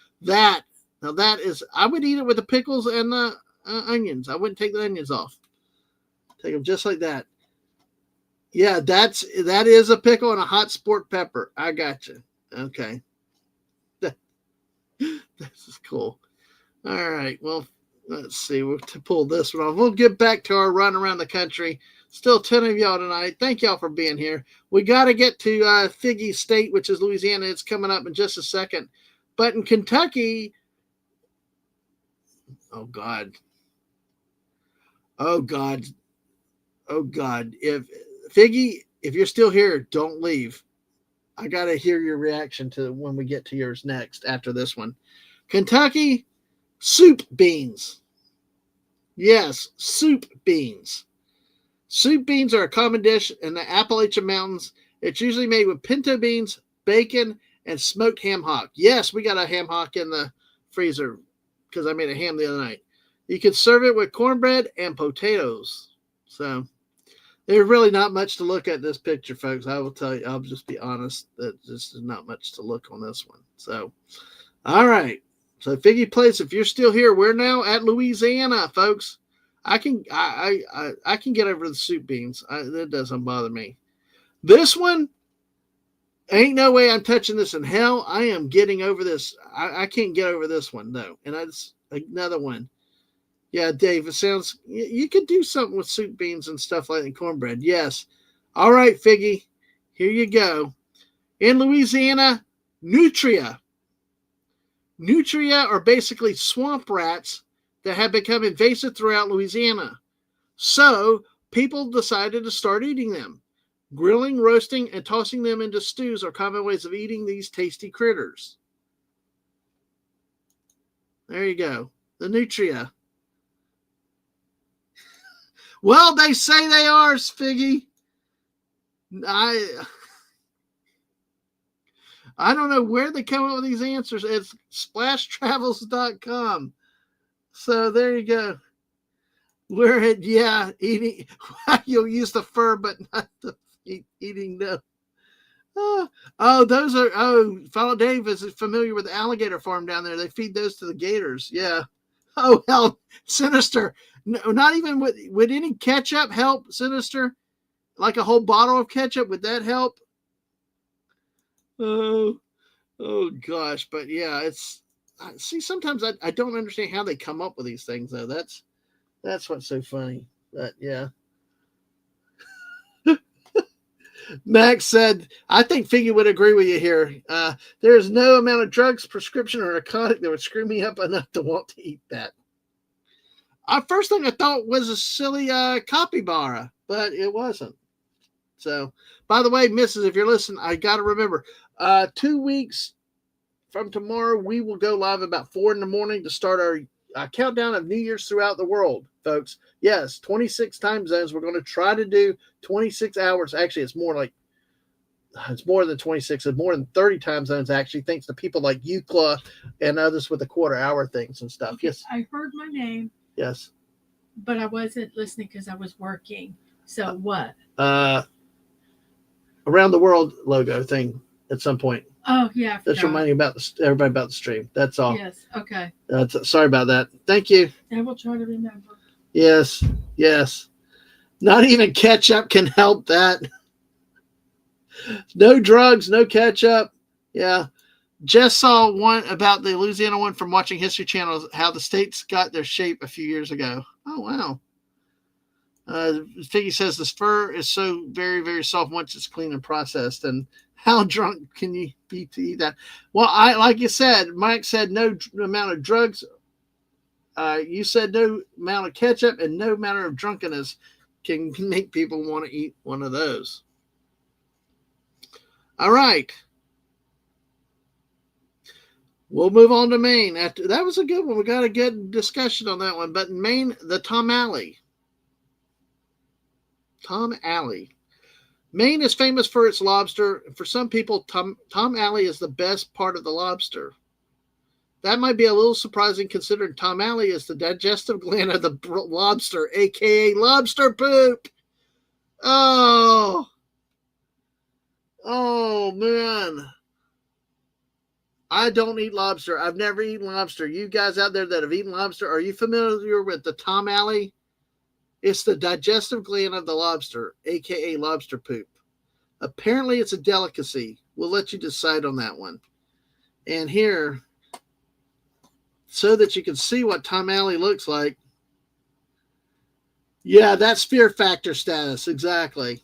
Now that is, I would eat it with the pickles and the onions. I wouldn't take the onions off. Take them just like that. Yeah, that is a pickle and a hot sport pepper. I got you. Okay. This is cool. All right. Well, let's see. We'll pull this one off. We'll get back to our run around the country. Still 10 of y'all tonight. Thank y'all for being here. We got to get to Figgy State, which is Louisiana. It's coming up in just a second. But in Kentucky, oh, God. If Figgy, if you're still here, don't leave. I got to hear your reaction to when we get to yours next after this one. Kentucky, soup beans. Yes, soup beans. Soup beans are a common dish in the Appalachian Mountains. It's usually made with pinto beans, bacon, and smoked ham hock. Yes, we got a ham hock in the freezer because I made a ham the other night. You can serve it with cornbread and potatoes. So there's really not much to look at this picture, folks. I will tell you, I'll just be honest that this is not much to look on this one. So, all right. So Figgy Place, if you're still here, we're now at Louisiana, folks. I can get over the soup beans. That doesn't bother me. This one, ain't no way I'm touching this in hell. I am getting over this. I can't get over this one, though. And that's another one. Yeah, Dave, it sounds, you could do something with soup beans and stuff like that, and cornbread. Yes. All right, Figgy, here you go. In Louisiana, nutria. Nutria are basically swamp rats that have become invasive throughout Louisiana. So people decided to start eating them. Grilling, roasting, and tossing them into stews are common ways of eating these tasty critters. There you go. The nutria. Well, they say they are, Figgy. I don't know where they come up with these answers. It's splashtravels.com. So there you go. We're at, yeah, eating. You'll use the fur, but not the eating the. Follow Dave is familiar with the alligator farm down there. They feed those to the gators. Yeah. Oh, hell, Sinister. No, not even would any ketchup help, Sinister? Like a whole bottle of ketchup, would that help? Oh gosh. But yeah, it's, see, sometimes I don't understand how they come up with these things, though. That's what's so funny. But yeah. Max said, I think Figgy would agree with you here. There is no amount of drugs, prescription, or narcotic that would screw me up enough to want to eat that. First thing I thought was a silly capybara, but it wasn't. So, by the way, Mrs., if you're listening, I got to remember, 2 weeks from tomorrow, we will go live about 4 in the morning to start our countdown of New Year's throughout the world, folks. Yes, 26 time zones. We're going to try to do 26 hours. Actually, it's more than 26. It's more than 30 time zones, actually, thanks to people like Eucla and others with the quarter-hour things and stuff. Okay, Yes. I heard my name, Yes. but I wasn't listening because I was working. So what? Around the world logo thing at some point. Oh, yeah. I That's forgot. reminding everybody about the stream. That's all. Yes. Okay. Sorry about that. Thank you. I will try to remember. Yes. Yes. Not even ketchup can help that. No drugs, no ketchup. Yeah. Just saw one about the Louisiana one from watching History Channel, how the states got their shape a few years ago. Oh, wow. Figgy says the fur is so very, very soft once it's clean and processed. And how drunk can you be to eat that? Well, like you said, Mike said no amount of drugs. You said no amount of ketchup and no amount of drunkenness can make people want to eat one of those. All right. We'll move on to Maine. That was a good one. We got a good discussion on that one. But in Maine, the Tom Alley. Tom Alley. Maine is famous for its lobster. For some people, Tom Alley is the best part of the lobster. That might be a little surprising considering Tom Alley is the digestive gland of the lobster, a.k.a. lobster poop. Oh, man. I don't eat lobster. I've never eaten lobster. You guys out there that have eaten lobster, are you familiar with the Tom Alley? It's the digestive gland of the lobster, a.k.a. lobster poop. Apparently, it's a delicacy. We'll let you decide on that one. And here, so that you can see what Tom Alley looks like. Yeah, that's fear factor status. Exactly.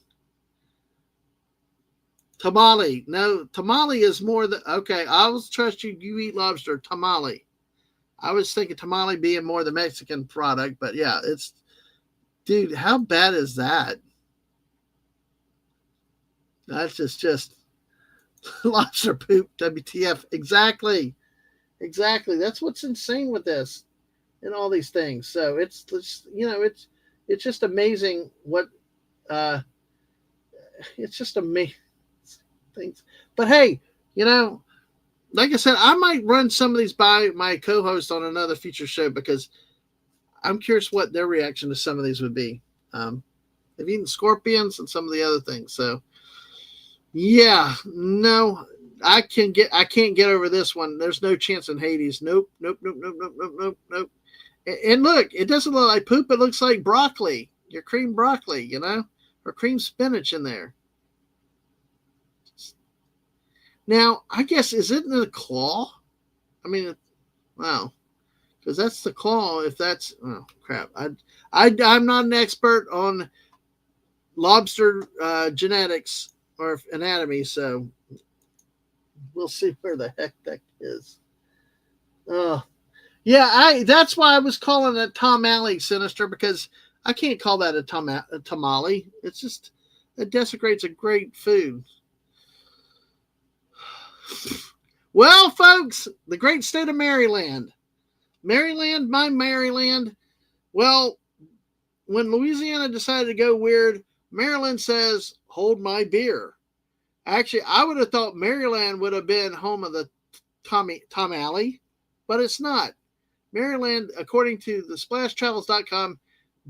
Tamale. No, tamale is more than... Okay, I will trust you. You eat lobster. Tamale. I was thinking tamale being more the Mexican product, but yeah, it's... Dude, how bad is that? That's just lobster poop, WTF. Exactly. That's what's insane with this and all these things. So it's just amazing what it's just amazing things. But hey, like I said, I might run some of these by my co-host on another future show because I'm curious what their reaction to some of these would be. They've eaten scorpions and some of the other things. So, yeah, no, I can't get over this one. There's no chance in Hades. Nope. And look, it doesn't look like poop. It looks like broccoli. Your cream broccoli, or cream spinach in there. Now, I guess, is it in a claw? I mean, wow. Because that's the claw. If that's crap, I'm not an expert on lobster genetics or anatomy, so we'll see where the heck that is. Yeah, that's why I was calling it Tom Alley Sinister, because I can't call that a tamale. It's just it desecrates a great food. Well, folks, the great state of Maryland. Maryland, my Maryland. Well, when Louisiana decided to go weird, Maryland says, hold my beer. Actually, I would have thought Maryland would have been home of the Tom Alley, but it's not. Maryland, according to the splashtravels.com,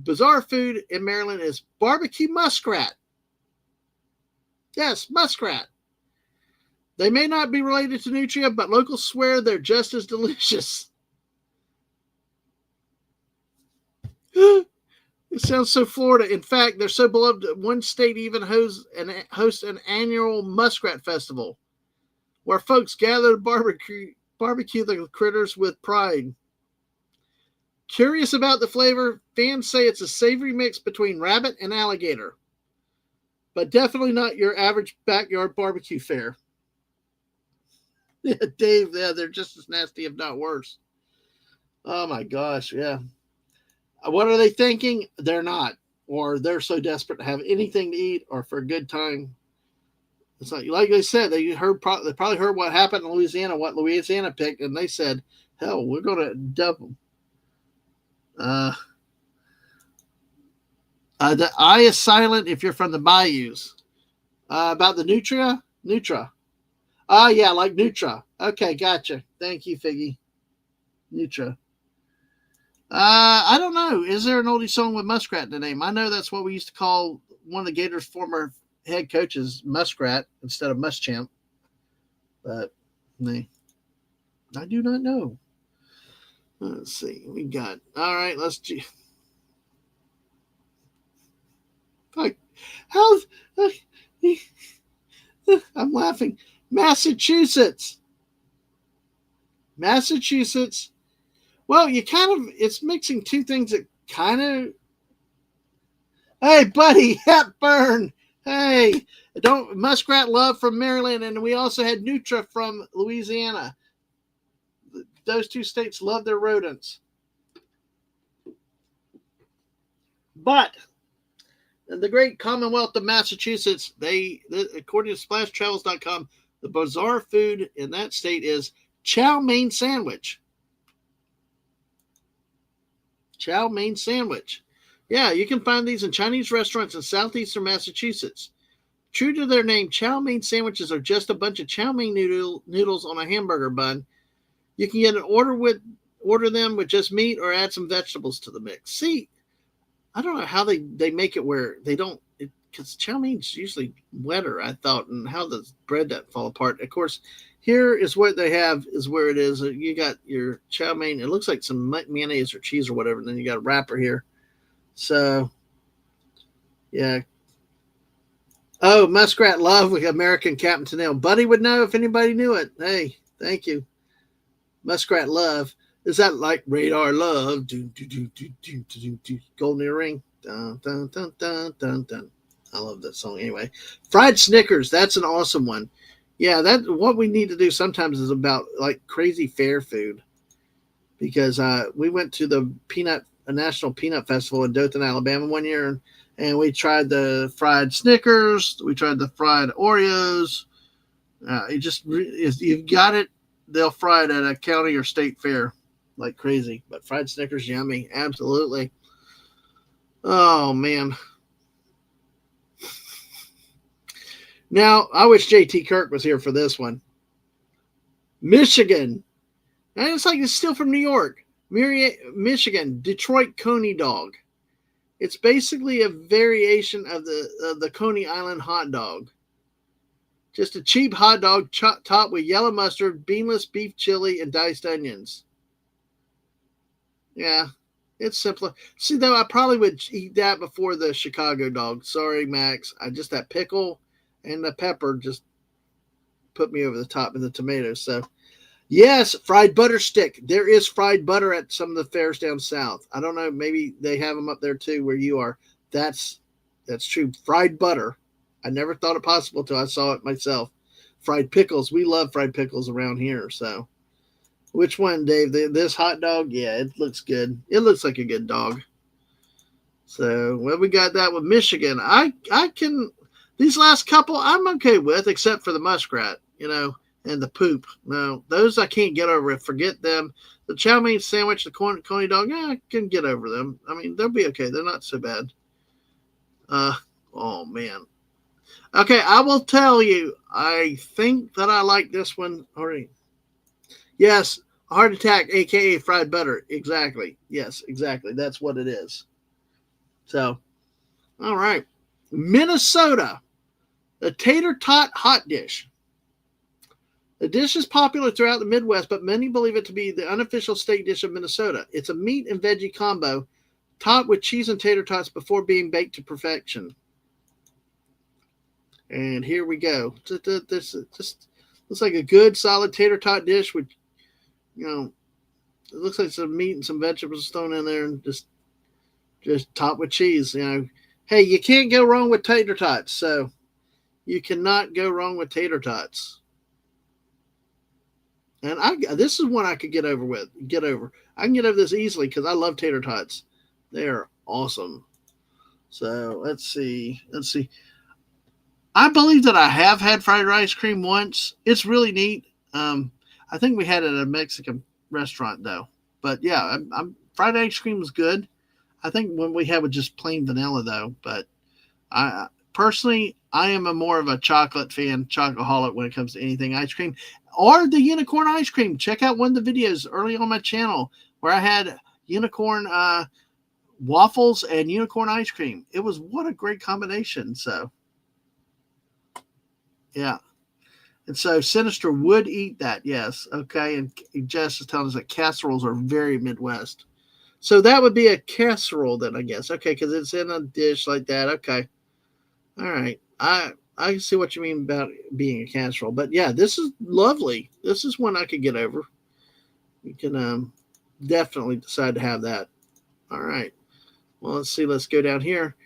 bizarre food in Maryland is barbecue muskrat. Yes, muskrat. They may not be related to nutria, but locals swear they're just as delicious. It sounds so Florida. In fact, they're so beloved that one state even hosts an annual muskrat festival where folks gather to barbecue the critters with pride. Curious about the flavor? Fans say it's a savory mix between rabbit and alligator, but definitely not your average backyard barbecue fare. Yeah, Dave, yeah, they're just as nasty, if not worse. Oh my gosh, yeah. What are they thinking? They're not, or they're so desperate to have anything to eat or for a good time. It's like they said, they probably heard what happened in Louisiana, what Louisiana picked, and they said, "Hell, we're going to dump them." The I is silent if you're from the bayous. About the Nutra. Yeah, like Nutra. Okay, gotcha. Thank you, Figgy. Nutra. I don't know. Is there an oldie song with Muskrat in the name? I know that's what we used to call one of the Gators' former head coaches, Muskrat, instead of Muschamp. But I do not know. Let's see. We got. All right, let's. Like, how's. I'm laughing. Massachusetts. Well, it's mixing two things that kind of. Hey, buddy, Hepburn. Hey, Muskrat Love from Maryland, and we also had Nutra from Louisiana. Those two states love their rodents. But the great Commonwealth of Massachusetts, according to splashtravels.com, the bizarre food in that state is chow mein sandwich. Chow mein sandwich. Yeah, you can find these in Chinese restaurants in southeastern Massachusetts. True to their name, chow mein sandwiches are just a bunch of chow mein noodles on a hamburger bun. You can get an order them with just meat or add some vegetables to the mix. See, I don't know how they make it where they don't, because chow mein's usually wetter, I thought, and how does bread that fall apart? Of course, here is what they have, is where it is. You got your chow mein. It looks like some mayonnaise or cheese or whatever, and then you got a wrapper here. So, yeah. Oh, Muskrat Love with American Captain Tennille. Buddy would know if anybody knew it. Hey, thank you. Muskrat Love. Is that like Radar Love? Golden Earring. Dun, dun, dun, dun, dun, dun. I love that song. Anyway, Fried Snickers. That's an awesome one. Yeah, that's what we need to do sometimes is about like crazy fair food. Because we went to the National Peanut Festival in Dothan, Alabama one year, and we tried the fried Snickers. We tried the fried Oreos. You've got it. They'll fry it at a county or state fair like crazy. But fried Snickers, yummy. Absolutely. Oh, man. Now, I wish JT Kirk was here for this one. Michigan. And it's like it's still from New York. Michigan, Detroit Coney Dog. It's basically a variation of the Coney Island hot dog. Just a cheap hot dog topped with yellow mustard, beanless beef chili, and diced onions. Yeah, it's simpler. See, though, I probably would eat that before the Chicago dog. Sorry, Max. That pickle and the pepper just put me over the top, and the tomatoes. So, yes, fried butter stick. There is fried butter at some of the fairs down south. I don't know. Maybe they have them up there, too, where you are. That's true. Fried butter. I never thought it possible till I saw it myself. Fried pickles. We love fried pickles around here. So, which one, Dave? This hot dog? Yeah, it looks good. It looks like a good dog. So, well, we got that with Michigan. I can, these last couple, I'm okay with, except for the muskrat, and the poop. No, those I can't get over. Forget them. The chow mein sandwich, the coney dog, I can get over them. I mean, they'll be okay. They're not so bad. Oh, man. Okay, I will tell you, I think that I like this one already. Yes, heart attack, a.k.a. fried butter. Exactly. Yes, exactly. That's what it is. So, all right. Minnesota, the tater tot hot dish. The dish is popular throughout the Midwest, but many believe it to be the unofficial state dish of Minnesota. It's a meat and veggie combo topped with cheese and tater tots before being baked to perfection. And here we go. This just looks like a good, solid tater tot dish with, it looks like some meat and some vegetables thrown in there, and just topped with cheese. You know, hey, you can't go wrong with tater tots. So you cannot go wrong with tater tots. And this is one I could get over. I can get over this easily because I love tater tots. They are awesome. So let's see. I believe that I have had fried ice cream once. It's really neat. I think we had it at a Mexican restaurant though. But yeah, fried ice cream was good. I think when we had with just plain vanilla though. But I personally, I am more of a chocolate fan, chocoholic when it comes to anything ice cream, or the unicorn ice cream. Check out one of the videos early on my channel where I had unicorn waffles and unicorn ice cream. It was what a great combination. So yeah. And so Sinister would eat that, yes. Okay. And Jess is telling us that casseroles are very Midwest. So that would be a casserole then, I guess. Okay, because it's in a dish like that. Okay. All right. I see what you mean about being a casserole. But yeah, this is lovely. This is one I could get over. You can definitely decide to have that. All right. Well, let's see. Let's go down here.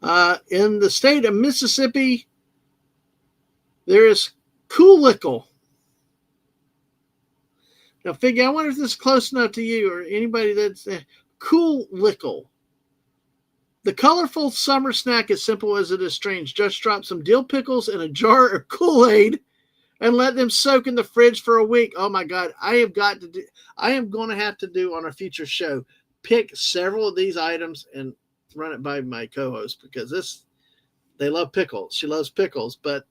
In the state of Mississippi, there is Cool Lickle. Now, Figgy, I wonder if this is close enough to you or anybody that's Cool Lickle. The colorful summer snack is simple as it is strange. Just drop some dill pickles in a jar of Kool-Aid and let them soak in the fridge for a week. Oh my God, I am going to have to do on a future show, pick several of these items and run it by my co-host because they love pickles. She loves pickles, but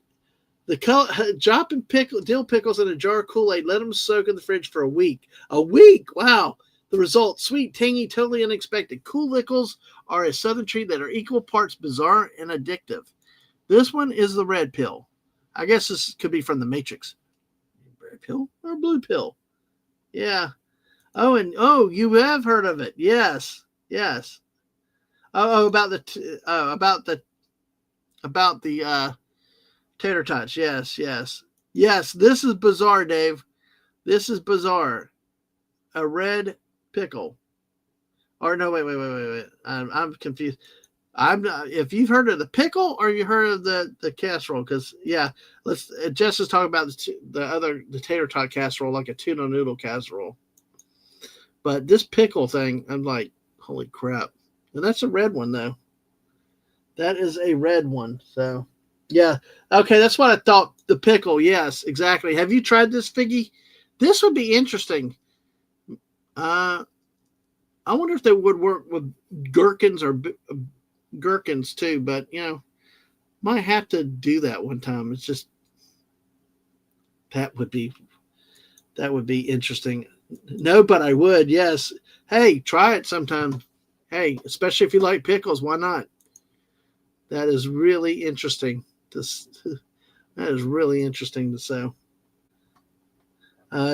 dropping dill pickles in a jar of Kool-Aid, let them soak in the fridge for a week. A week, wow. The result, sweet, tangy, totally unexpected. Cool Lickles are a southern treat that are equal parts bizarre and addictive. This one is the red pill. I guess this could be from the Matrix. Red pill or blue pill? Yeah. Oh, you have heard of it. Yes. About the tater tots. Yes. This is bizarre, Dave. This is bizarre. A red pickle. Or no, wait. I'm confused. If you've heard of the pickle or you heard of the casserole, because yeah, Jess is talking about the tater tot casserole, like a tuna noodle casserole. But this pickle thing, I'm like, holy crap. And that's a red one though. That is a red one. So yeah. Okay, that's what I thought. The pickle, yes, exactly. Have you tried this, Figgy? This would be interesting. I wonder if they would work with gherkins or gherkins too, but might have to do that one time. It's just that would be interesting. No, but I would. Yes. Hey, try it sometime. Hey, especially if you like pickles, why not? That is really interesting. That is really interesting to say.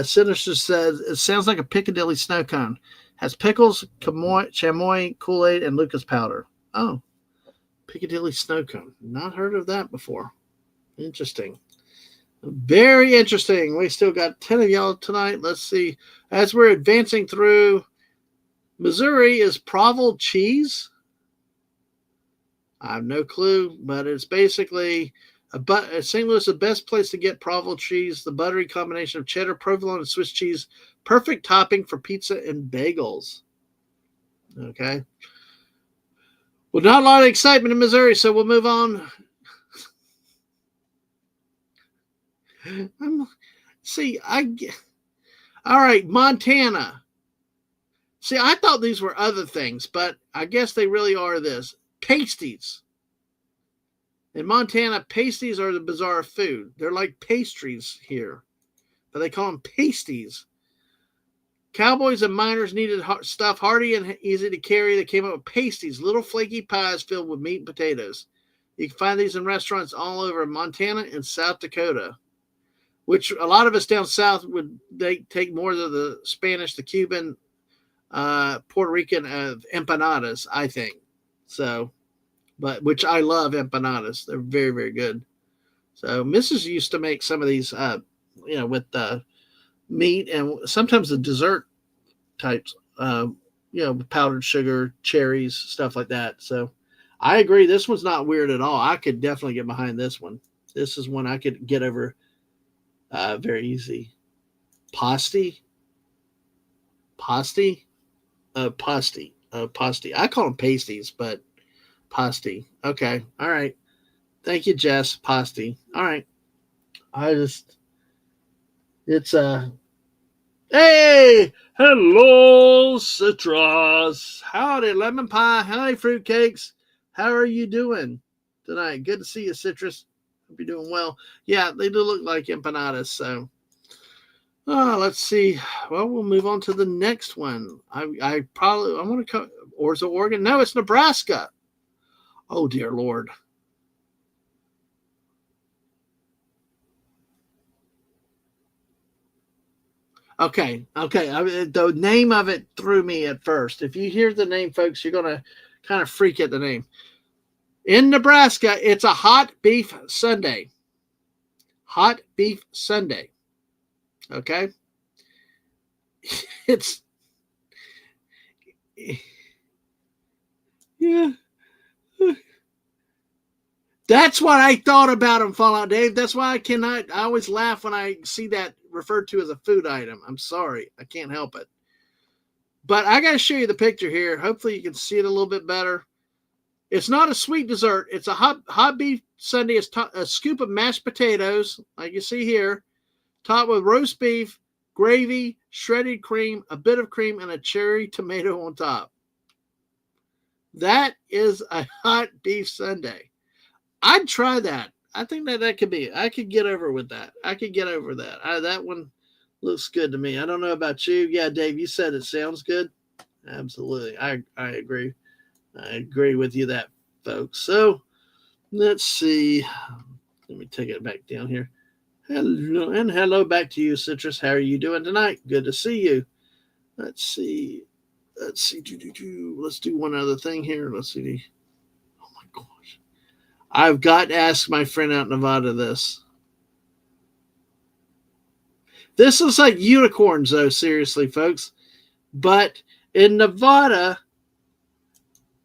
Sinister says it sounds like a Piccadilly snow cone. Has pickles, chamoy, Kool-Aid, and Lucas powder. Oh, Piccadilly snow cone. Not heard of that before. Interesting. Very interesting. We still got 10 of y'all tonight. Let's see. As we're advancing through, Missouri is Provel cheese. I have no clue, but it's basically St. Louis is the best place to get Provel cheese, the buttery combination of cheddar, provolone, and Swiss cheese. Perfect topping for pizza and bagels. Okay. Well, not a lot of excitement in Missouri, so we'll move on. All right, Montana. See, I thought these were other things, but I guess they really are this. Pasties. In Montana, pasties are the bizarre food. They're like pastries here, but they call them pasties. Cowboys and miners needed stuff hearty and easy to carry. They came up with pasties, little flaky pies filled with meat and potatoes. You can find these in restaurants all over Montana and South Dakota, which a lot of us down south they take more of the Spanish, the Cuban, Puerto Rican empanadas, I think. So, but which I love empanadas. They're very, very good. So Mrs. used to make some of these, with the meat and sometimes the dessert types, powdered sugar, cherries, stuff like that. So I agree. This one's not weird at all. I could definitely get behind this one. This is one I could get over very easy. Pasty. Pasty. Pasty. Pasty. I call them pasties, but pasty. Okay. All right. Thank you, Jess. Pasty. All right. Hey, hello, Citrus. Howdy, lemon pie. Howdy, fruitcakes. How are you doing tonight? Good to see you, Citrus. Hope you're doing well. Yeah, they do look like empanadas. So, let's see. Well, we'll move on to the next one. I want to come. Or is it Oregon? No, it's Nebraska. Oh, dear Lord. Okay. The name of it threw me at first. If you hear the name, folks, you're going to kind of freak at the name. In Nebraska, it's a hot beef sundae. Hot beef sundae. Okay? Yeah. That's what I thought about him, Fallout Dave. That's why I always laugh when I see that referred to as a food item. I'm sorry. I can't help it. But I got to show you the picture here. Hopefully you can see it a little bit better. It's not a sweet dessert. It's a hot beef sundae. It's a scoop of mashed potatoes, like you see here, topped with roast beef, gravy, shredded cream, a bit of cream, and a cherry tomato on top. That is a hot beef sundae. I'd try that. I think that could be. I could get over with that. I could get over that. That one looks good to me. I don't know about you. Yeah, Dave, you said it sounds good. Absolutely. I agree. I agree with you that, folks. So let's see. Let me take it back down here. Hello back to you, Citrus. How are you doing tonight? Good to see you. Let's see. Let's do one other thing here. Let's see. Oh my gosh. I've got to ask my friend out in Nevada this. This looks like unicorns, though, seriously, folks. But in Nevada,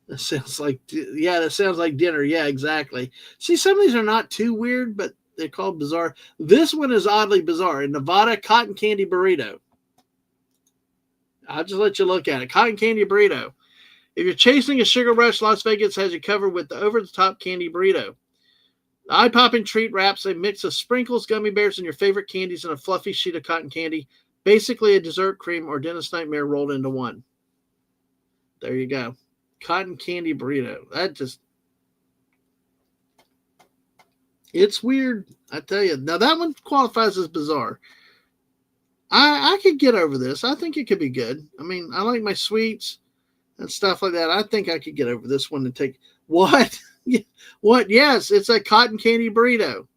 that sounds like dinner. Yeah, exactly. See, some of these are not too weird, but they're called bizarre. This one is oddly bizarre. In Nevada, cotton candy burrito. I'll just let you look at it. Cotton candy burrito. If you're chasing a sugar rush, Las Vegas has you covered with the over-the-top candy burrito. The eye-popping treat wraps a mix of sprinkles, gummy bears, and your favorite candies in a fluffy sheet of cotton candy. Basically a dessert cream or dentist nightmare rolled into one. There you go. Cotton candy burrito. It's weird, I tell you. Now, that one qualifies as bizarre. I could get over this. I think it could be good. I mean, I like my sweets and stuff like that. I think I could get over this one and take what? What? Yes, it's a cotton candy burrito.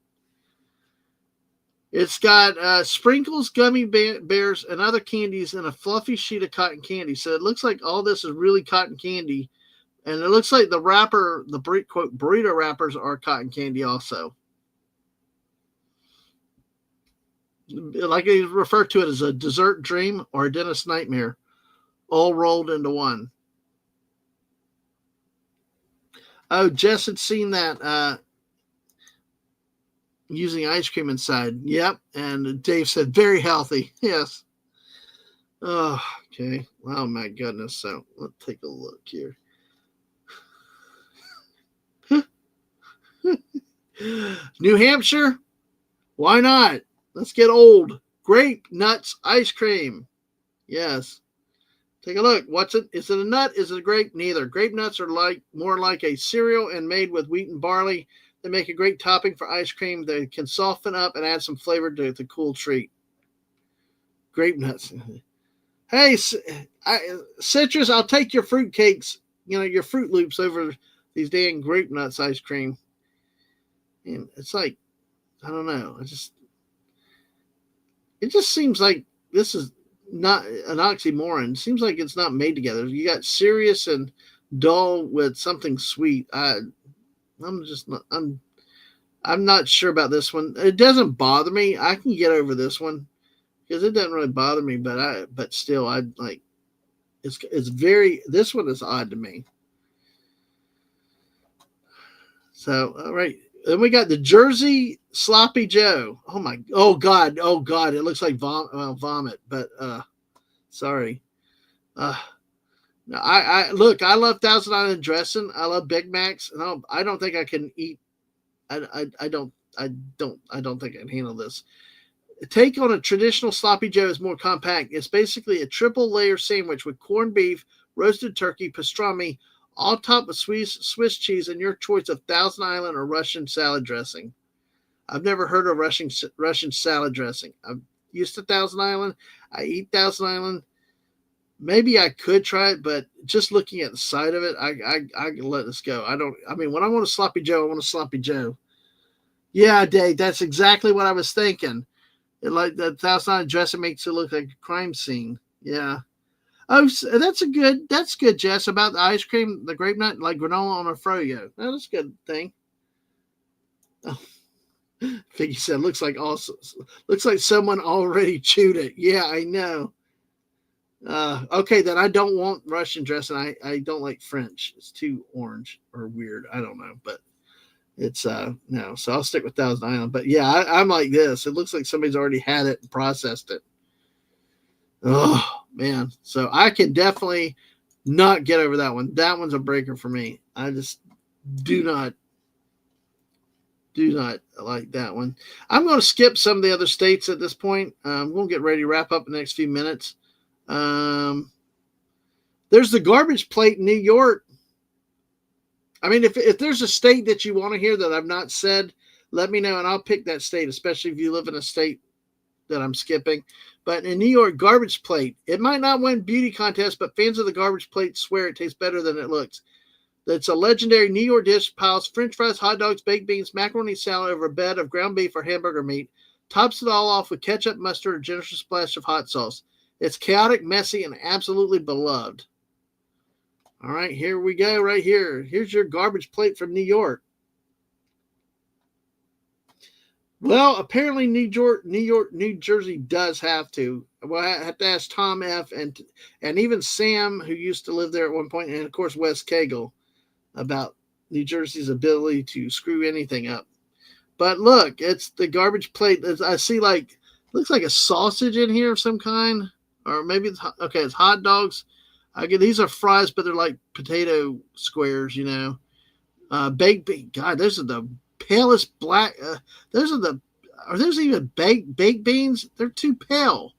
It's got sprinkles, gummy bears, and other candies in a fluffy sheet of cotton candy. So it looks like all this is really cotton candy. And it looks like the wrapper, the quote, burrito wrappers are cotton candy also. Like they refer to it as a dessert dream or a dentist nightmare, all rolled into one. Oh, Jess had seen that using ice cream inside. Yep. And Dave said, very healthy. Yes. Oh, okay. Oh, my goodness. So let's take a look here. New Hampshire? Why not? Let's get old. Grape nuts ice cream. Yes. Take a look. What's it? Is it a nut? Is it a grape? Neither. Grape nuts are more like a cereal and made with wheat and barley. They make a great topping for ice cream. They can soften up and add some flavor to the cool treat. Grape nuts. Hey, Citrus, I'll take your fruit cakes, your Fruit Loops over these damn grape nuts ice cream. And it's like, I don't know. It just seems like this is not an oxymoron. It seems like it's not made together. You got serious and dull with something sweet. I'm not sure about this one. It doesn't bother me. I can get over this one because it doesn't really bother me. But still, It's very. This one is odd to me. So all right, then we got the Jersey Sloppy Joe. Oh God, it looks like vomit. But sorry. No, I look. I love Thousand Island dressing. I love Big Macs, and I don't think I can eat. I don't think I can handle this. Take on a traditional sloppy joe is more compact. It's basically a triple layer sandwich with corned beef, roasted turkey, pastrami, all topped with Swiss cheese, and your choice of Thousand Island or Russian salad dressing. I've never heard of Russian salad dressing. I'm used to Thousand Island. I eat Thousand Island. Maybe I could try it, but just looking at the side of it, I can let this go. When I want a sloppy joe, I want a sloppy joe. Yeah, Dave, that's exactly what I was thinking. Like the Thousand Island dressing makes it look like a crime scene. Yeah. Oh, so that's good, Jess. About the ice cream, the grape nut, like granola on a froyo. That's a good thing. Oh, Figgy said, looks like someone already chewed it. Yeah, I know. Okay, then I don't want Russian dressing. I don't like French. It's too orange or weird. I don't know, but it's no. So I'll stick with Thousand Island. But yeah, I'm like this. It looks like somebody's already had it and processed it. Oh man. So I can definitely not get over that one. That one's a breaker for me. I just do not like that one. I'm going to skip some of the other states at this point. I'm going to get ready to wrap up in the next few minutes. There's the garbage plate in New York. I mean, if there's a state that you want to hear that I've not said, let me know and I'll pick that state, especially if you live in a state that I'm skipping. But in New York, garbage plate, it might not win beauty contest, but fans of the garbage plate swear it tastes better than it looks. It's a legendary New York dish, piles French fries, hot dogs, baked beans, macaroni salad over a bed of ground beef or hamburger meat, tops it all off with ketchup, mustard, a generous splash of hot sauce. It's chaotic, messy, and absolutely beloved. All right, here we go right here. Here's your garbage plate from New York. Well, apparently New Jersey does have to. Well, I have to ask Tom F. and even Sam, who used to live there at one point, and of course Wes Cagle, about New Jersey's ability to screw anything up. But look, it's the garbage plate. I see looks like a sausage in here of some kind, or maybe it's hot dogs. These are fries, but they're like potato squares, you know. Baked bean. God, those are the palest black. Are those even baked beans? They're too pale.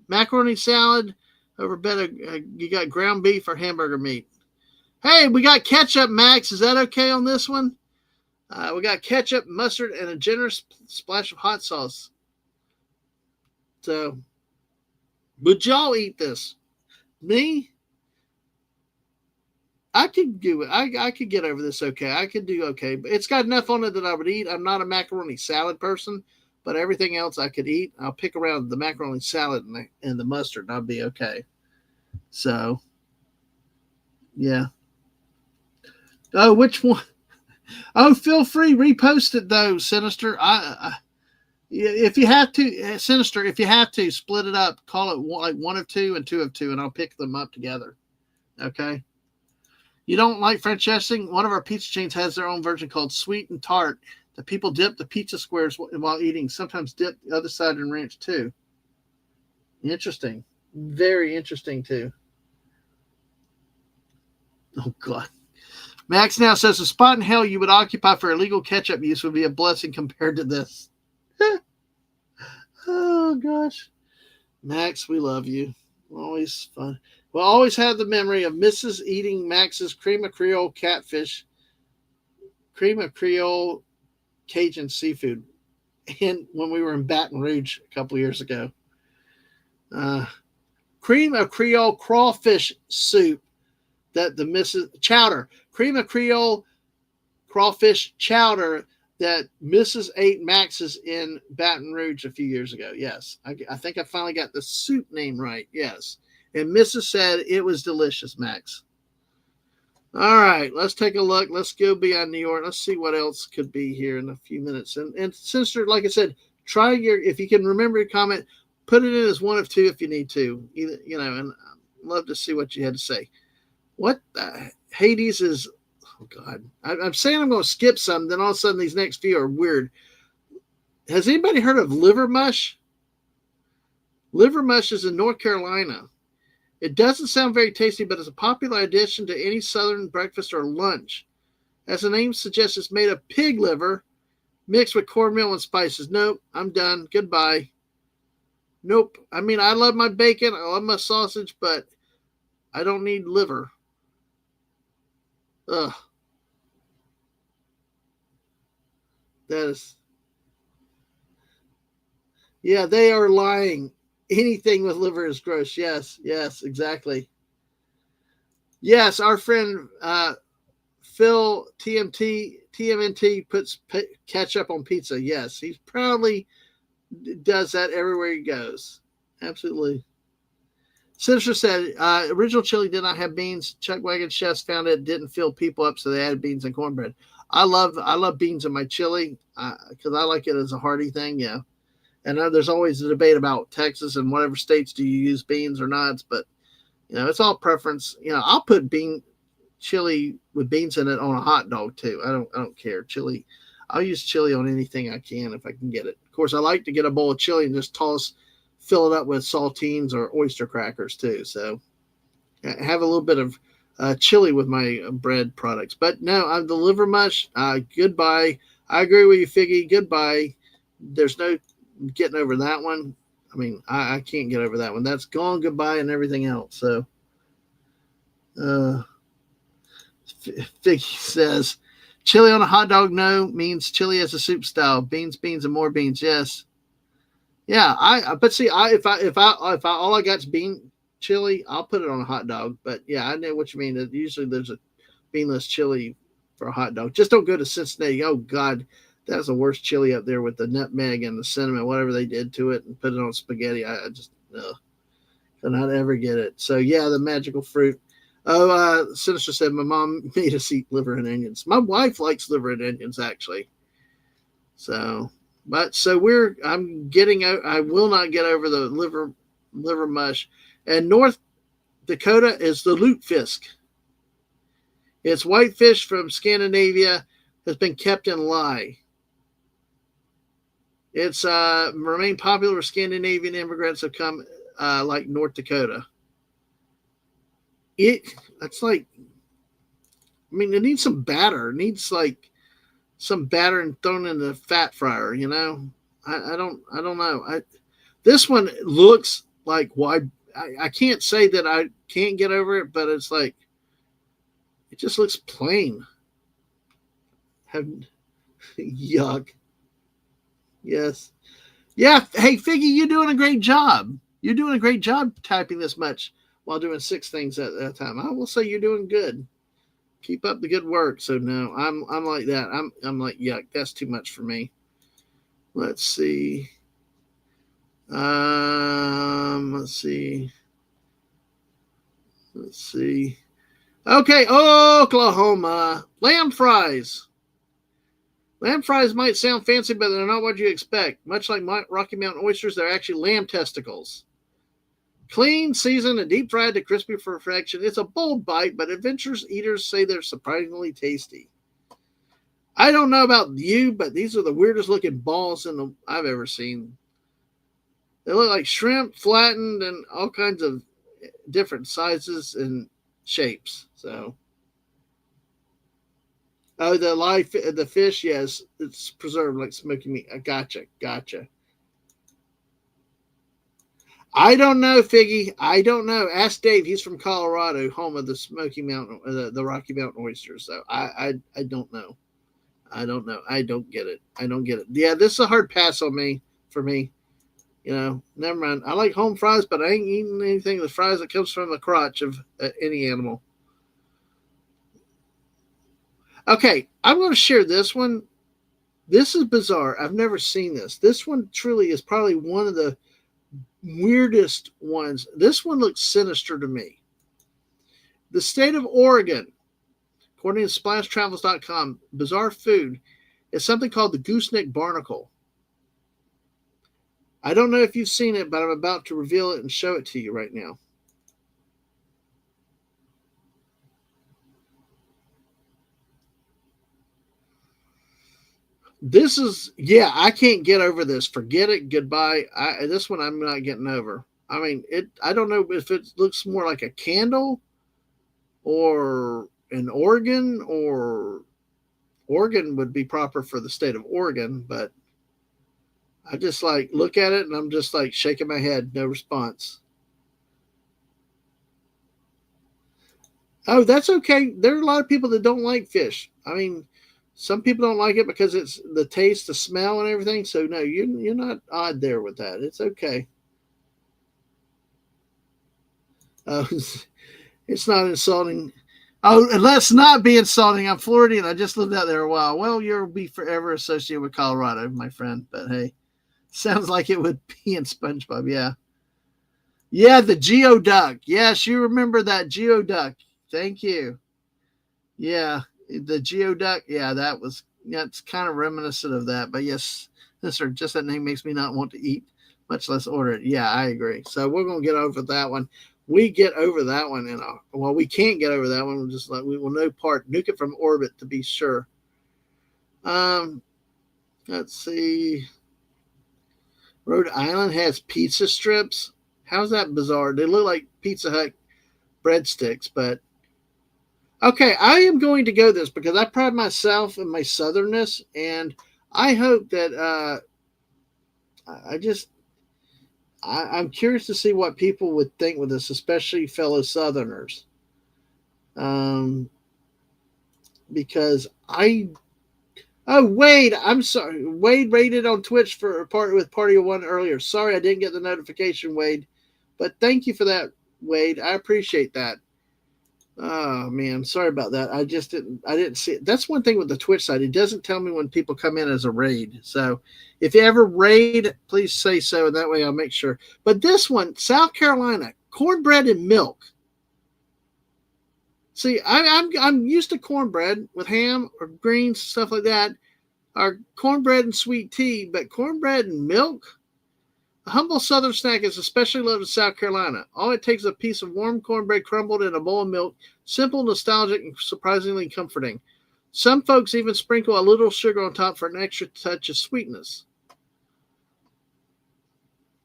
Macaroni salad over a bed of, you got ground beef or hamburger meat. Hey, we got ketchup, Max. Is that okay on this one? We got ketchup, mustard, and a generous splash of hot sauce. So, would y'all eat this? Me? I could do it. I could get over this okay. I could do okay. But it's got enough on it that I would eat. I'm not a macaroni salad person, but everything else I could eat. I'll pick around the macaroni salad and the mustard, and I'll be okay. So, yeah. Oh, which one? Oh, feel free. Repost it, though, Sinister. If you have to, Sinister, if you have to, split it up. Call it like 1 of 2 and 2 of 2, and I'll pick them up together. Okay? You don't like French dressing? One of our pizza chains has their own version called Sweet and Tart. The people dip the pizza squares while eating. Sometimes dip the other side in ranch, too. Interesting. Very interesting, too. Oh, God. Max now says the spot in hell you would occupy for illegal ketchup use would be a blessing compared to this. Oh, gosh. Max, we love you. Always fun. We'll always have the memory of Mrs. eating Max's cream of Creole Cajun seafood, and when we were in Baton Rouge a couple years ago. Cream of Creole crawfish soup that the Mrs. Chowder. Cream of Creole crawfish chowder that Mrs. ate Max's in Baton Rouge a few years ago. Yes, I think I finally got the soup name right. Yes. And Mrs. said it was delicious, Max. All right, let's take a look. Let's go beyond New York. Let's see what else could be here in a few minutes. And Sister, like I said, if you can remember your comment, Put it in as one of two if you need to. Either, and I'd love to see what you had to say. What Hades is? Oh God, I'm saying I'm going to skip some. Then all of a sudden, these next few are weird. Has anybody heard of liver mush? Liver mush is in North Carolina. It doesn't sound very tasty, but it's a popular addition to any Southern breakfast or lunch. As the name suggests, it's made of pig liver mixed with cornmeal and spices. Nope, I'm done. Goodbye. Nope. I mean, I love my bacon. I love my sausage, but I don't need liver. Ugh. That is... Yeah, they are lying. Anything with liver is gross. Yes, exactly. Yes, our friend Phil TMNT puts ketchup on pizza. Yes, he proudly does that everywhere he goes. Absolutely. Sinister said, original chili did not have beans. Chuck Wagon chefs found it didn't fill people up, so they added beans and cornbread. I love beans in my chili because I like it as a hearty thing. Yeah. And there's always a debate about Texas and whatever states do you use beans or not, but it's all preference. I'll put chili with beans in it on a hot dog too. I don't care. Chili, I'll use chili on anything I can if I can get it. Of course, I like to get a bowl of chili and just fill it up with saltines or oyster crackers too. So I have a little bit of chili with my bread products. But no, the liver mush. Goodbye. I agree with you, Figgy. Goodbye. There's no getting over that one. I mean, I can't get over that one. That's gone, goodbye, and everything else. So, Figgy says, chili on a hot dog, no, means chili as a soup style. Beans, and more beans, yes. Yeah, but see, if all I got's bean chili, I'll put it on a hot dog. But yeah, I know what you mean. Usually there's a beanless chili for a hot dog. Just don't go to Cincinnati. Oh God. That's the worst chili up there with the nutmeg and the cinnamon, whatever they did to it, and put it on spaghetti. I just could not ever get it. So, yeah, the magical fruit. Oh, Sinister said, my mom made us eat liver and onions. My wife likes liver and onions, actually. So, I'm getting out. I will not get over the liver mush. And North Dakota is the lutefisk. It's white fish from Scandinavia has been kept in lye. It's remained popular where Scandinavian immigrants have come, like North Dakota. It's like, I mean, it needs some batter. It needs like some batter and thrown in the fat fryer. I don't know. This one looks like why I can't say that I can't get over it, but it's like it just looks plain. Yuck. Yes. Yeah. Hey, Figgy, you're doing a great job. You're doing a great job typing this much while doing 6 things at a time. I will say you're doing good. Keep up the good work. So no, I'm like that. I'm like, yuck, that's too much for me. Let's see. Let's see. Okay, Oklahoma. Lamb fries. Lamb fries might sound fancy, but they're not what you expect. Much like Rocky Mountain oysters, they're actually lamb testicles. Clean, seasoned, and deep fried to crispy perfection. It's a bold bite, but adventurous eaters say they're surprisingly tasty. I don't know about you, but these are the weirdest looking balls I've ever seen. They look like shrimp, flattened, and all kinds of different sizes and shapes. So... Oh, the fish, yes, it's preserved like smoky meat. Gotcha. I don't know, Figgy. I don't know. Ask Dave. He's from Colorado, home of the Smoky Mountain, the Rocky Mountain oysters. So I don't know. I don't know. I don't get it. Yeah, this is a hard pass for me. Never mind. I like home fries, but I ain't eating anything with fries that comes from the crotch of any animal. Okay, I'm going to share this one. This is bizarre. I've never seen this. This one truly is probably one of the weirdest ones. This one looks sinister to me. The state of Oregon, according to splashtravels.com, bizarre food is something called the gooseneck barnacle. I don't know if you've seen it, but I'm about to reveal it and show it to you right now. This is, yeah, I can't get over this. Forget it. Goodbye. This one I'm not getting over. I mean, I don't know if it looks more like a candle or an organ, or organ would be proper for the state of Oregon, but I just like look at it and I'm just like shaking my head, no response. Oh, that's okay. There are a lot of people that don't like fish. I mean, some people don't like it because it's the taste, the smell, and everything. So no, you're not odd there with that. It's okay. Oh, it's not insulting. Oh, and let's not be insulting. I'm Floridian. I just lived out there a while. Well, you'll be forever associated with Colorado, my friend. But hey, sounds like it would be in SpongeBob. Yeah. Yeah, the geoduck. Yes, you remember that geoduck. Thank you. Yeah, the geoduck. Yeah, that's kind of reminiscent of that. But yes, sir, just that name makes me not want to eat, much less order it. Yeah, I agree. So we're gonna get over that one. We get over that one, and well, we can't get over that one. We're just like we will nuke it from orbit to be sure. Let's see. Rhode Island has pizza strips. How's that bizarre? They look like Pizza Hut breadsticks, but okay, I am going to go this because I pride myself in my southernness, and I hope that I'm curious to see what people would think with this, especially fellow Southerners. Because Wade, I'm sorry. Wade rated on Twitch for Party of One earlier. Sorry, I didn't get the notification, Wade, but thank you for that, Wade. I appreciate that. Oh man, sorry about that. I didn't see it. That's one thing with the Twitch side. It doesn't tell me when people come in as a raid. So if you ever raid, please say so, and that way I'll make sure. But this one, South Carolina, cornbread and milk. See, I'm used to cornbread with ham or greens, stuff like that, or cornbread and sweet tea, but cornbread and milk? A humble southern snack is especially loved in South Carolina. All it takes is a piece of warm cornbread crumbled in a bowl of milk. Simple, nostalgic, and surprisingly comforting. Some folks even sprinkle a little sugar on top for an extra touch of sweetness.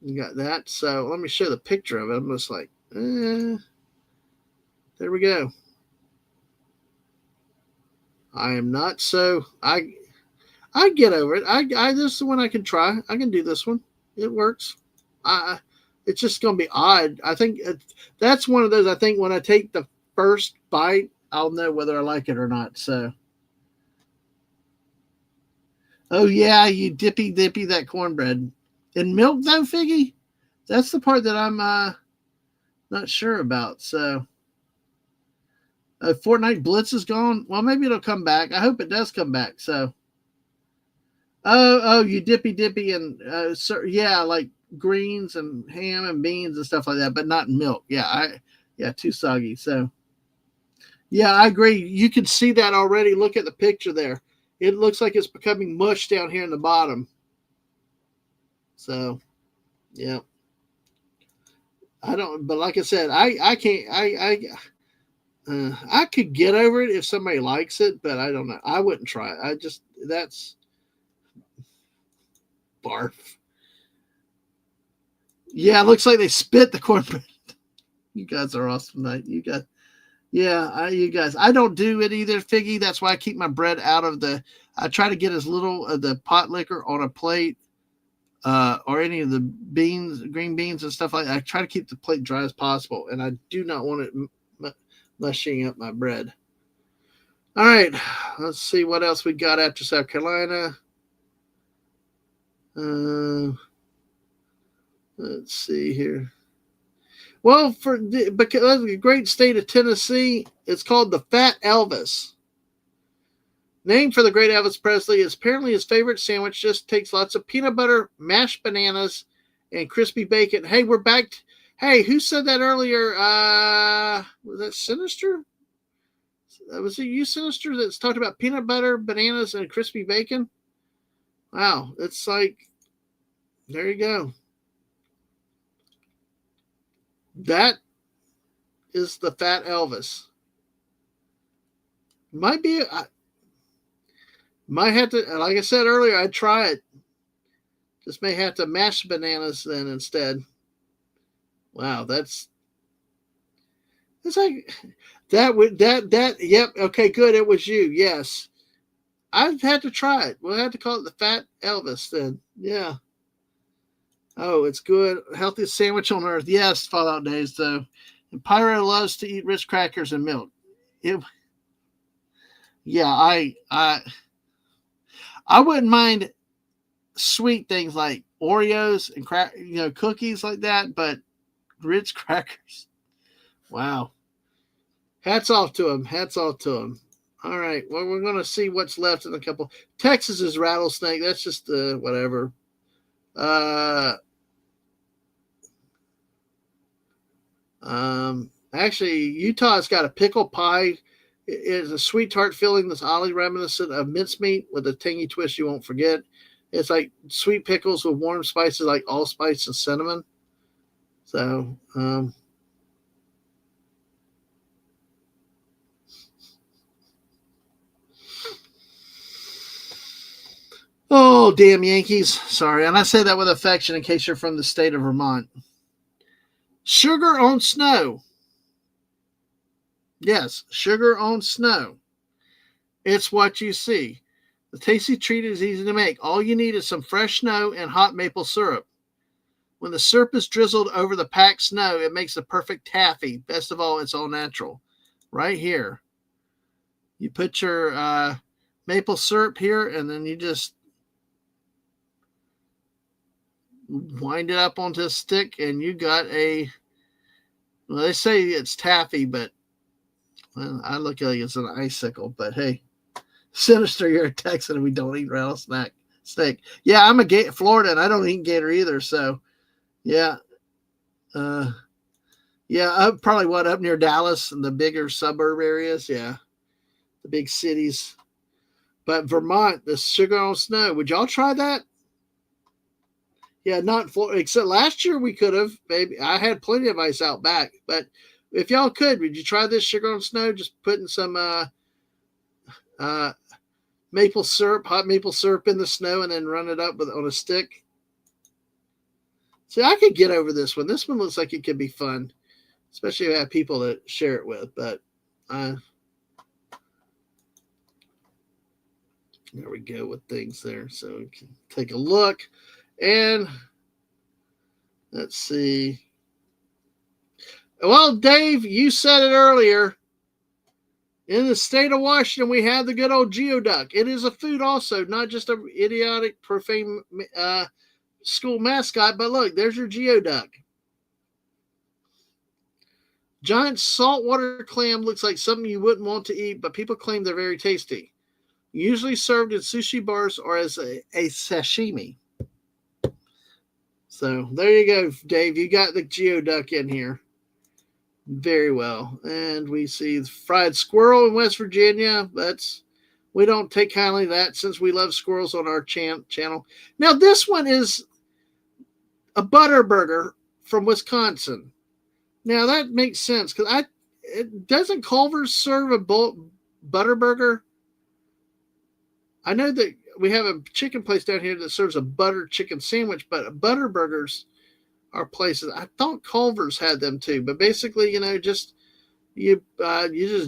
You got that? So let me show the picture of it. I'm just like, there we go. I am not so, I get over it. This is the one I can try. I can do this one. It works. It's just going to be odd. I think that's one of those. I think when I take the first bite, I'll know whether I like it or not. So, oh yeah, you dippy that cornbread in milk though, Figgy. That's the part that I'm not sure about. So, Fortnite Blitz is gone. Well, maybe it'll come back. I hope it does come back. So. Oh, you dippy and yeah, like greens and ham and beans and stuff like that, but not in milk. Yeah, too soggy. So, yeah, I agree. You can see that already. Look at the picture there. It looks like it's becoming mush down here in the bottom. So, yeah, I don't. But like I said, I can't. I could get over it if somebody likes it, but I don't know. I wouldn't try it. That's. Barf. Yeah, it looks like they spit the cornbread. You guys are awesome tonight. You guys. I don't do it either, Figgy. That's why I keep my bread out of I try to get as little of the pot liquor on a plate or any of the beans, green beans and stuff like that. I try to keep the plate dry as possible, and I do not want it mushing up my bread. All right, let's see what else we got after South Carolina. Let's see here. Well, because the great state of Tennessee, it's called the Fat Elvis. Named for the great Elvis Presley, is apparently his favorite sandwich. Just takes lots of peanut butter, mashed bananas, and crispy bacon. Hey, we're back. Hey, who said that earlier? Was that Sinister? Was it you, Sinister, that's talked about peanut butter, bananas, and crispy bacon? Wow, it's like, there you go. That is the Fat Elvis. Might be. I might have to. Like I said earlier, I'd try it. Just may have to mash bananas then instead. Wow, that's like that. Yep. Okay, good. It was you. Yes, I've had to try it. We'll have to call it the Fat Elvis then. Yeah. Oh, it's good. Healthiest sandwich on earth. Yes, Fallout Days though. And Pyro loves to eat Ritz crackers and milk. Yeah, I wouldn't mind sweet things like Oreos and cookies like that, but Ritz crackers. Wow. Hats off to him. Hats off to him. All right. Well, we're going to see what's left in a couple. Texas is rattlesnake. That's just whatever. Actually, Utah's got a pickle pie. It is a sweet tart filling that's oddly reminiscent of mincemeat with a tangy twist you won't forget. It's like sweet pickles with warm spices like allspice and cinnamon. So, oh, damn Yankees. Sorry. And I say that with affection in case you're from the state of Vermont. Sugar on snow. Yes, sugar on snow. It's what you see. The tasty treat is easy to make. All you need is some fresh snow and hot maple syrup. When the syrup is drizzled over the packed snow, it makes the perfect taffy. Best of all, it's all natural. Right here. You put your maple syrup here, and then you just wind it up onto a stick, and you got well, they say it's taffy, but well, I look like it's an icicle. But hey, Sinister, you're a Texan, and we don't eat rattlesnake. Yeah, I'm a Florida, and I don't eat gator either. So, yeah, up probably up near Dallas and the bigger suburb areas. Yeah, the big cities. But Vermont, the sugar on snow. Would y'all try that? Yeah, not Florida. Except last year we could have. Maybe I had plenty of ice out back. But if y'all could, would you try this sugar on snow? Just putting some maple syrup, hot maple syrup in the snow, and then run it up on a stick. See, I could get over this one. This one looks like it could be fun, especially if I have people to share it with. But there we go with things there. So we can take a look. And let's see. Well, Dave, you said it earlier. In the state of Washington, we have the good old geoduck. It is a food also, not just an idiotic, profane school mascot. But look, there's your geoduck. Giant saltwater clam looks like something you wouldn't want to eat, but people claim they're very tasty. Usually served in sushi bars or as a sashimi. So there you go, Dave. You got the geoduck in here. Very well. And we see the fried squirrel in West Virginia. We don't take kindly to that since we love squirrels on our channel. Now, this one is a butter burger from Wisconsin. Now, that makes sense because doesn't Culver's serve a butter burger? I know that we have a chicken place down here that serves a butter chicken sandwich, but butter burgers are places. I thought Culver's had them too, but basically, you just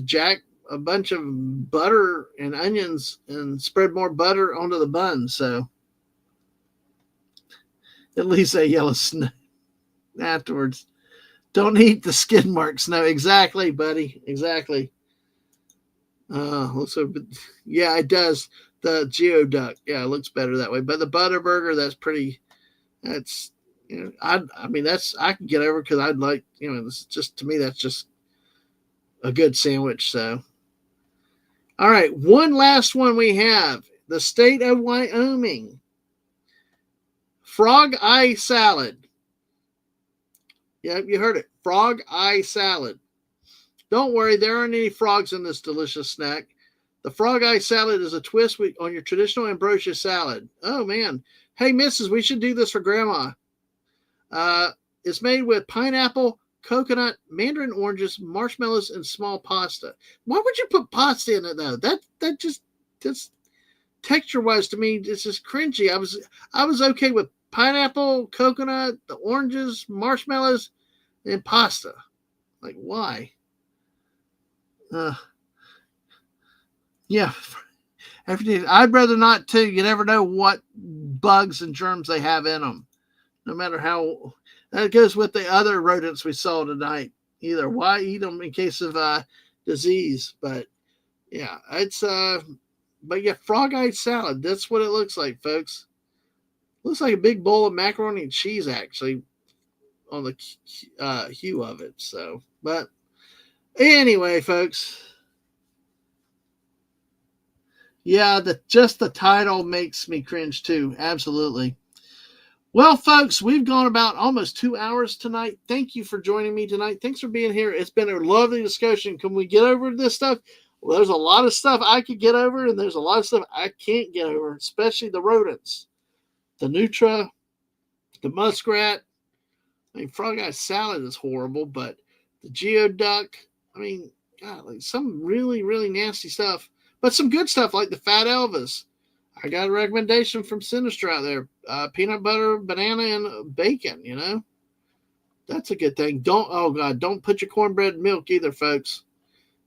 jack a bunch of butter and onions and spread more butter onto the bun. So at least that yellow snow afterwards. Don't eat the skid mark snow. Exactly, buddy. Exactly. Looks yeah, it does. The geoduck, yeah, it looks better that way. But the butter burger, that's I mean, I can get over because I'd like, this just to me, that's just a good sandwich. So, all right, one last one we have the state of Wyoming. Frog eye salad. Yeah, you heard it. Frog eye salad. Don't worry, there aren't any frogs in this delicious snack. The frog eye salad is a twist on your traditional ambrosia salad. Oh, man. Hey, missus, we should do this for Grandma. It's made with pineapple, coconut, mandarin oranges, marshmallows, and small pasta. Why would you put pasta in it though? That just texture wise to me, it's just cringy. I was okay with pineapple, coconut, the oranges, marshmallows, and pasta. Like why? Yeah. Every day, I'd rather not too. You never know what bugs and germs they have in them. No matter how. That goes with the other rodents we saw tonight. Either why eat them in case of disease, but yeah, it's but yeah, frog-eyed salad. That's what it looks like, folks. Looks like a big bowl of macaroni and cheese, actually, on the hue of it. So, but anyway, folks. Yeah, just the title makes me cringe too. Absolutely. Well, folks, we've gone about almost 2 hours tonight. Thank you for joining me tonight. Thanks for being here. It's been a lovely discussion. Can we get over this stuff? Well, there's a lot of stuff I could get over, and there's a lot of stuff I can't get over, especially the rodents. The nutria, the muskrat. I mean, frog-eye salad is horrible, but the geoduck, I mean, God, like some really, really nasty stuff. But some good stuff like the Fat Elvis. I got a recommendation from Sinister out there. Peanut butter, banana, and bacon, you know. That's a good thing. Don't put your cornbread in milk either, folks.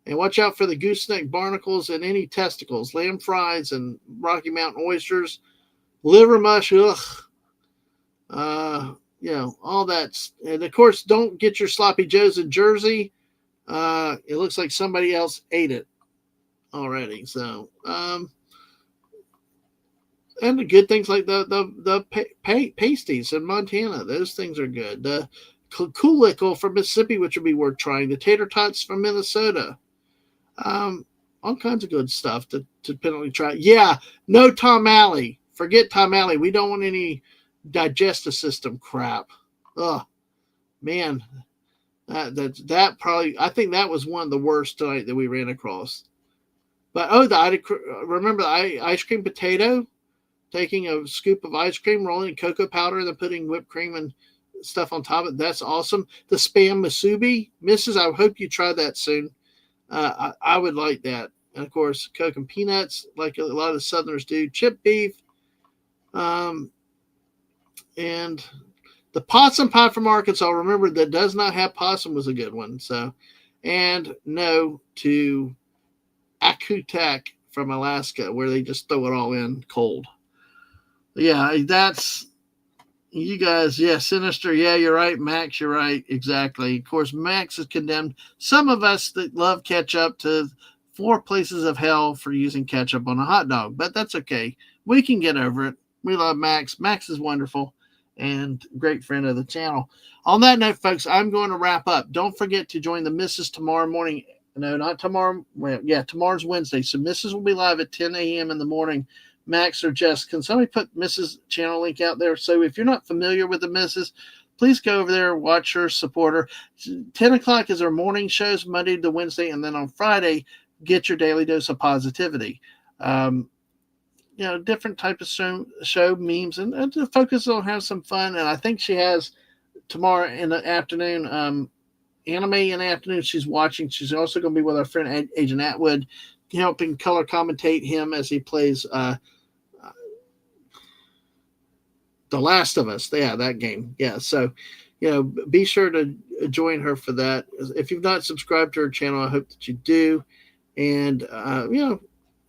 And watch out for the gooseneck barnacles and any testicles. Lamb fries and Rocky Mountain oysters. Liver mush, ugh. You know, all that. And, of course, don't get your sloppy joes in Jersey. It looks like somebody else ate it already. So, and the good things like the pasties in Montana, those things are good. The Coolickle from Mississippi, which would be worth trying. The tater tots from Minnesota. All kinds of good stuff to definitely try. Yeah, no Tom Alley. Forget Tom Alley. We don't want any digestive system crap. Oh man, that probably. I think that was one of the worst tonight that we ran across. But remember the ice cream potato. Taking a scoop of ice cream, rolling in cocoa powder, and then putting whipped cream and stuff on top of it. That's awesome. The Spam Musubi. Mrs., I hope you try that soon. I would like that. And, of course, Coke and peanuts, like a lot of the Southerners do. Chip beef. And the possum pie from Arkansas, remember, that does not have possum was a good one. So, and no to Akutak from Alaska, where they just throw it all in cold. Yeah, that's you guys. Yeah, Sinister. Yeah, you're right. Max, you're right. Exactly. Of course, Max has condemned some of us that love ketchup to 4 places of hell for using ketchup on a hot dog, but that's okay. We can get over it. We love Max. Max is wonderful and great friend of the channel. On that note, folks, I'm going to wrap up. Don't forget to join the Missus tomorrow morning. No, not tomorrow. Well, yeah, tomorrow's Wednesday. So Missus will be live at 10 a.m. in the morning. Max or Jess, can somebody put Mrs. channel link out there? So if you're not familiar with the Mrs., please go over there, watch her, support her. 10 o'clock is our morning shows, Monday to Wednesday, and then on Friday, get your daily dose of positivity. You know, different type of show memes, and to focus on have some fun. And I think she has tomorrow in the afternoon, anime in the afternoon she's watching. She's also going to be with our friend Agent Atwood, helping color commentate him as he plays The Last of Us. Yeah, that game. Yeah, so, you know, be sure to join her for that. If you've not subscribed to her channel, I hope that you do. And, you know,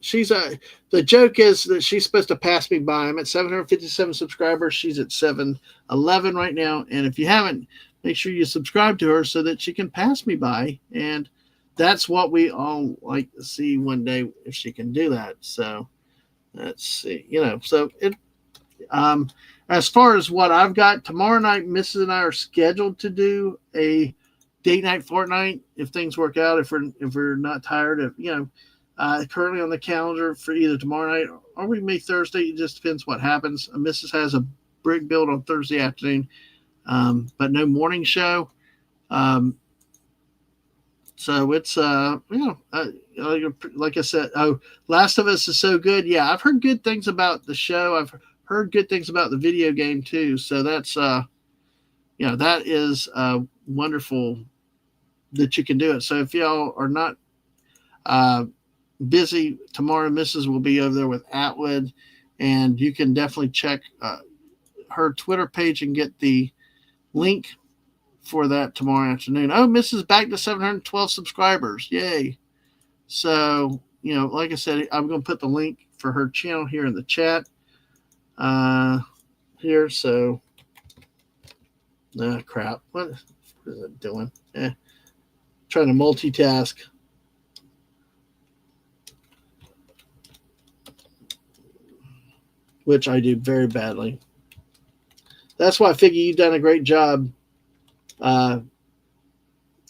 she's the joke is that she's supposed to pass me by. I'm at 757 subscribers. She's at 711 right now. And if you haven't, make sure you subscribe to her so that she can pass me by. And that's what we all like to see one day, if she can do that. So let's see, you know, so it, as far as what I've got tomorrow night, Mrs. and I are scheduled to do a date night Fortnite if things work out. If we're not tired of, you know, currently on the calendar for either tomorrow night or we may Thursday. It just depends what happens. Mrs. has a brick build on Thursday afternoon, but no morning show. So it's, you know, like I said, Last of Us is so good. Yeah, I've heard good things about the show. I've heard good things about the video game too. So that's, you know, that is wonderful that you can do it. So if y'all are not busy tomorrow, Mrs. will be over there with Atwood, and you can definitely check her Twitter page and get the link for that tomorrow afternoon. Oh, Mrs. back to 712 subscribers. Yay. So, like I said, I'm going to put the link for her channel here in the chat here. So, crap. What is it doing? Trying to multitask. Which I do very badly. That's why I figure you've done a great job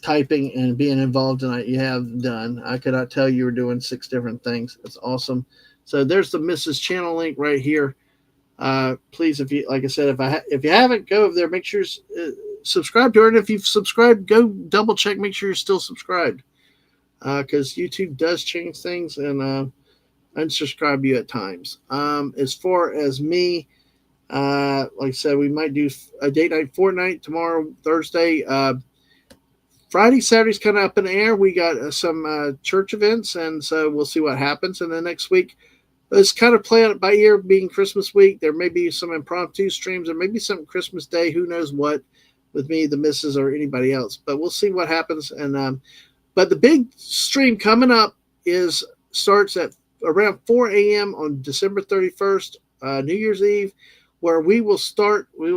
typing and being involved in it. You have done. I could not tell you were doing 6 different things. It's awesome. So there's the Mrs. channel link right here. Please, if you, like I said, if you haven't, go over there. Make sure you subscribe to her, and if you've subscribed, go double check. Make sure you're still subscribed, because YouTube does change things and unsubscribe you at times. As far as me, like I said, we might do a date night Fortnite tomorrow, Thursday. Friday, Saturday's kind of up in the air. We got some church events, and so we'll see what happens. And then next week, let's kind of play it by ear, being Christmas week. There may be some impromptu streams. There may be some Christmas Day. Who knows what with me, the missus, or anybody else. But we'll see what happens. And but the big stream coming up starts at around 4 a.m. on December 31st, New Year's Eve, where we will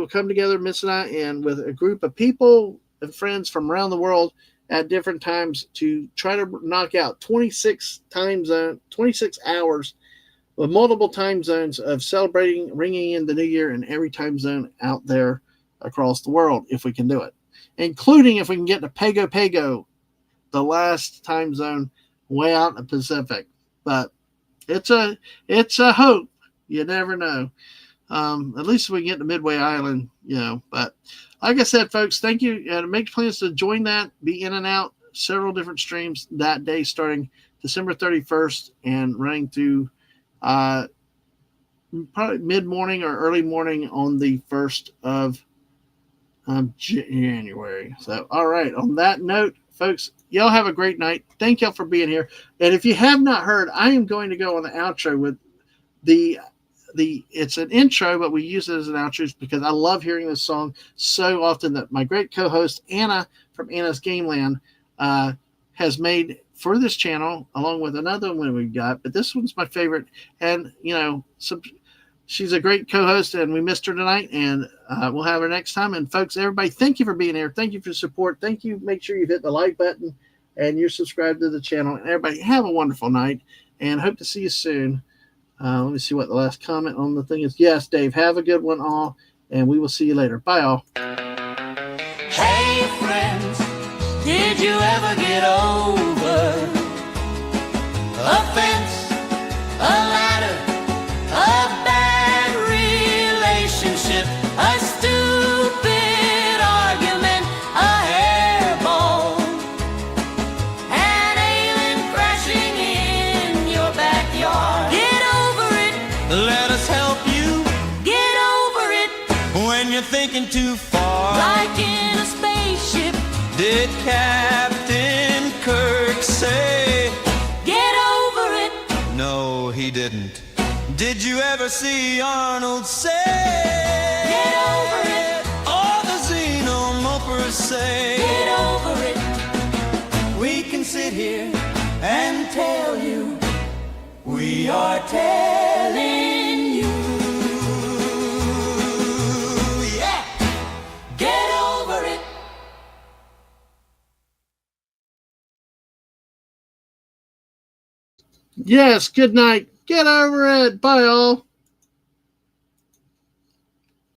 come together, Miss and I, and with a group of people and friends from around the world at different times to try to knock out 26 hours with multiple time zones of celebrating, ringing in the new year in every time zone out there across the world, if we can do it, including if we can get to Pago Pago, the last time zone way out in the Pacific. But it's a hope. You never know. At least we can get to Midway Island, But like I said, folks, thank you. Make plans to join that. Be in and out several different streams that day, starting December 31st and running through probably mid-morning or early morning on the 1st of January. So, all right. On that note, folks, y'all have a great night. Thank y'all for being here. And if you have not heard, I am going to go on the outro with it's an intro, but we use it as an outro because I love hearing this song so often that my great co-host Anna from Anna's Gameland has made for this channel, along with another one we've got. But this one's my favorite, and she's a great co-host, and we missed her tonight, and we'll have her next time. And folks, everybody, thank you for being here. Thank you for your support. Thank you. Make sure you hit the like button and you're subscribed to the channel. And everybody, have a wonderful night, and hope to see you soon. Let me see what the last comment on the thing is. Yes, Dave, have a good one all, and we will see you later. Bye, all. Hey, friends, did you ever get over a fence, a ladder, a bad relationship, a stupid argument, a hairball, an alien crashing in your backyard? Get over it. Let us help you Get over it. when you're thinking too far. Like in a spaceship. Did Captain Kirk say? Get over it. No, he didn't. Did you ever see Arnold say? Get over it. Or the Xenomorphers say? Get over it. We can sit here And tell you we are telling you. yeah. Get over it. Yes, good night. Get over it. Bye, all.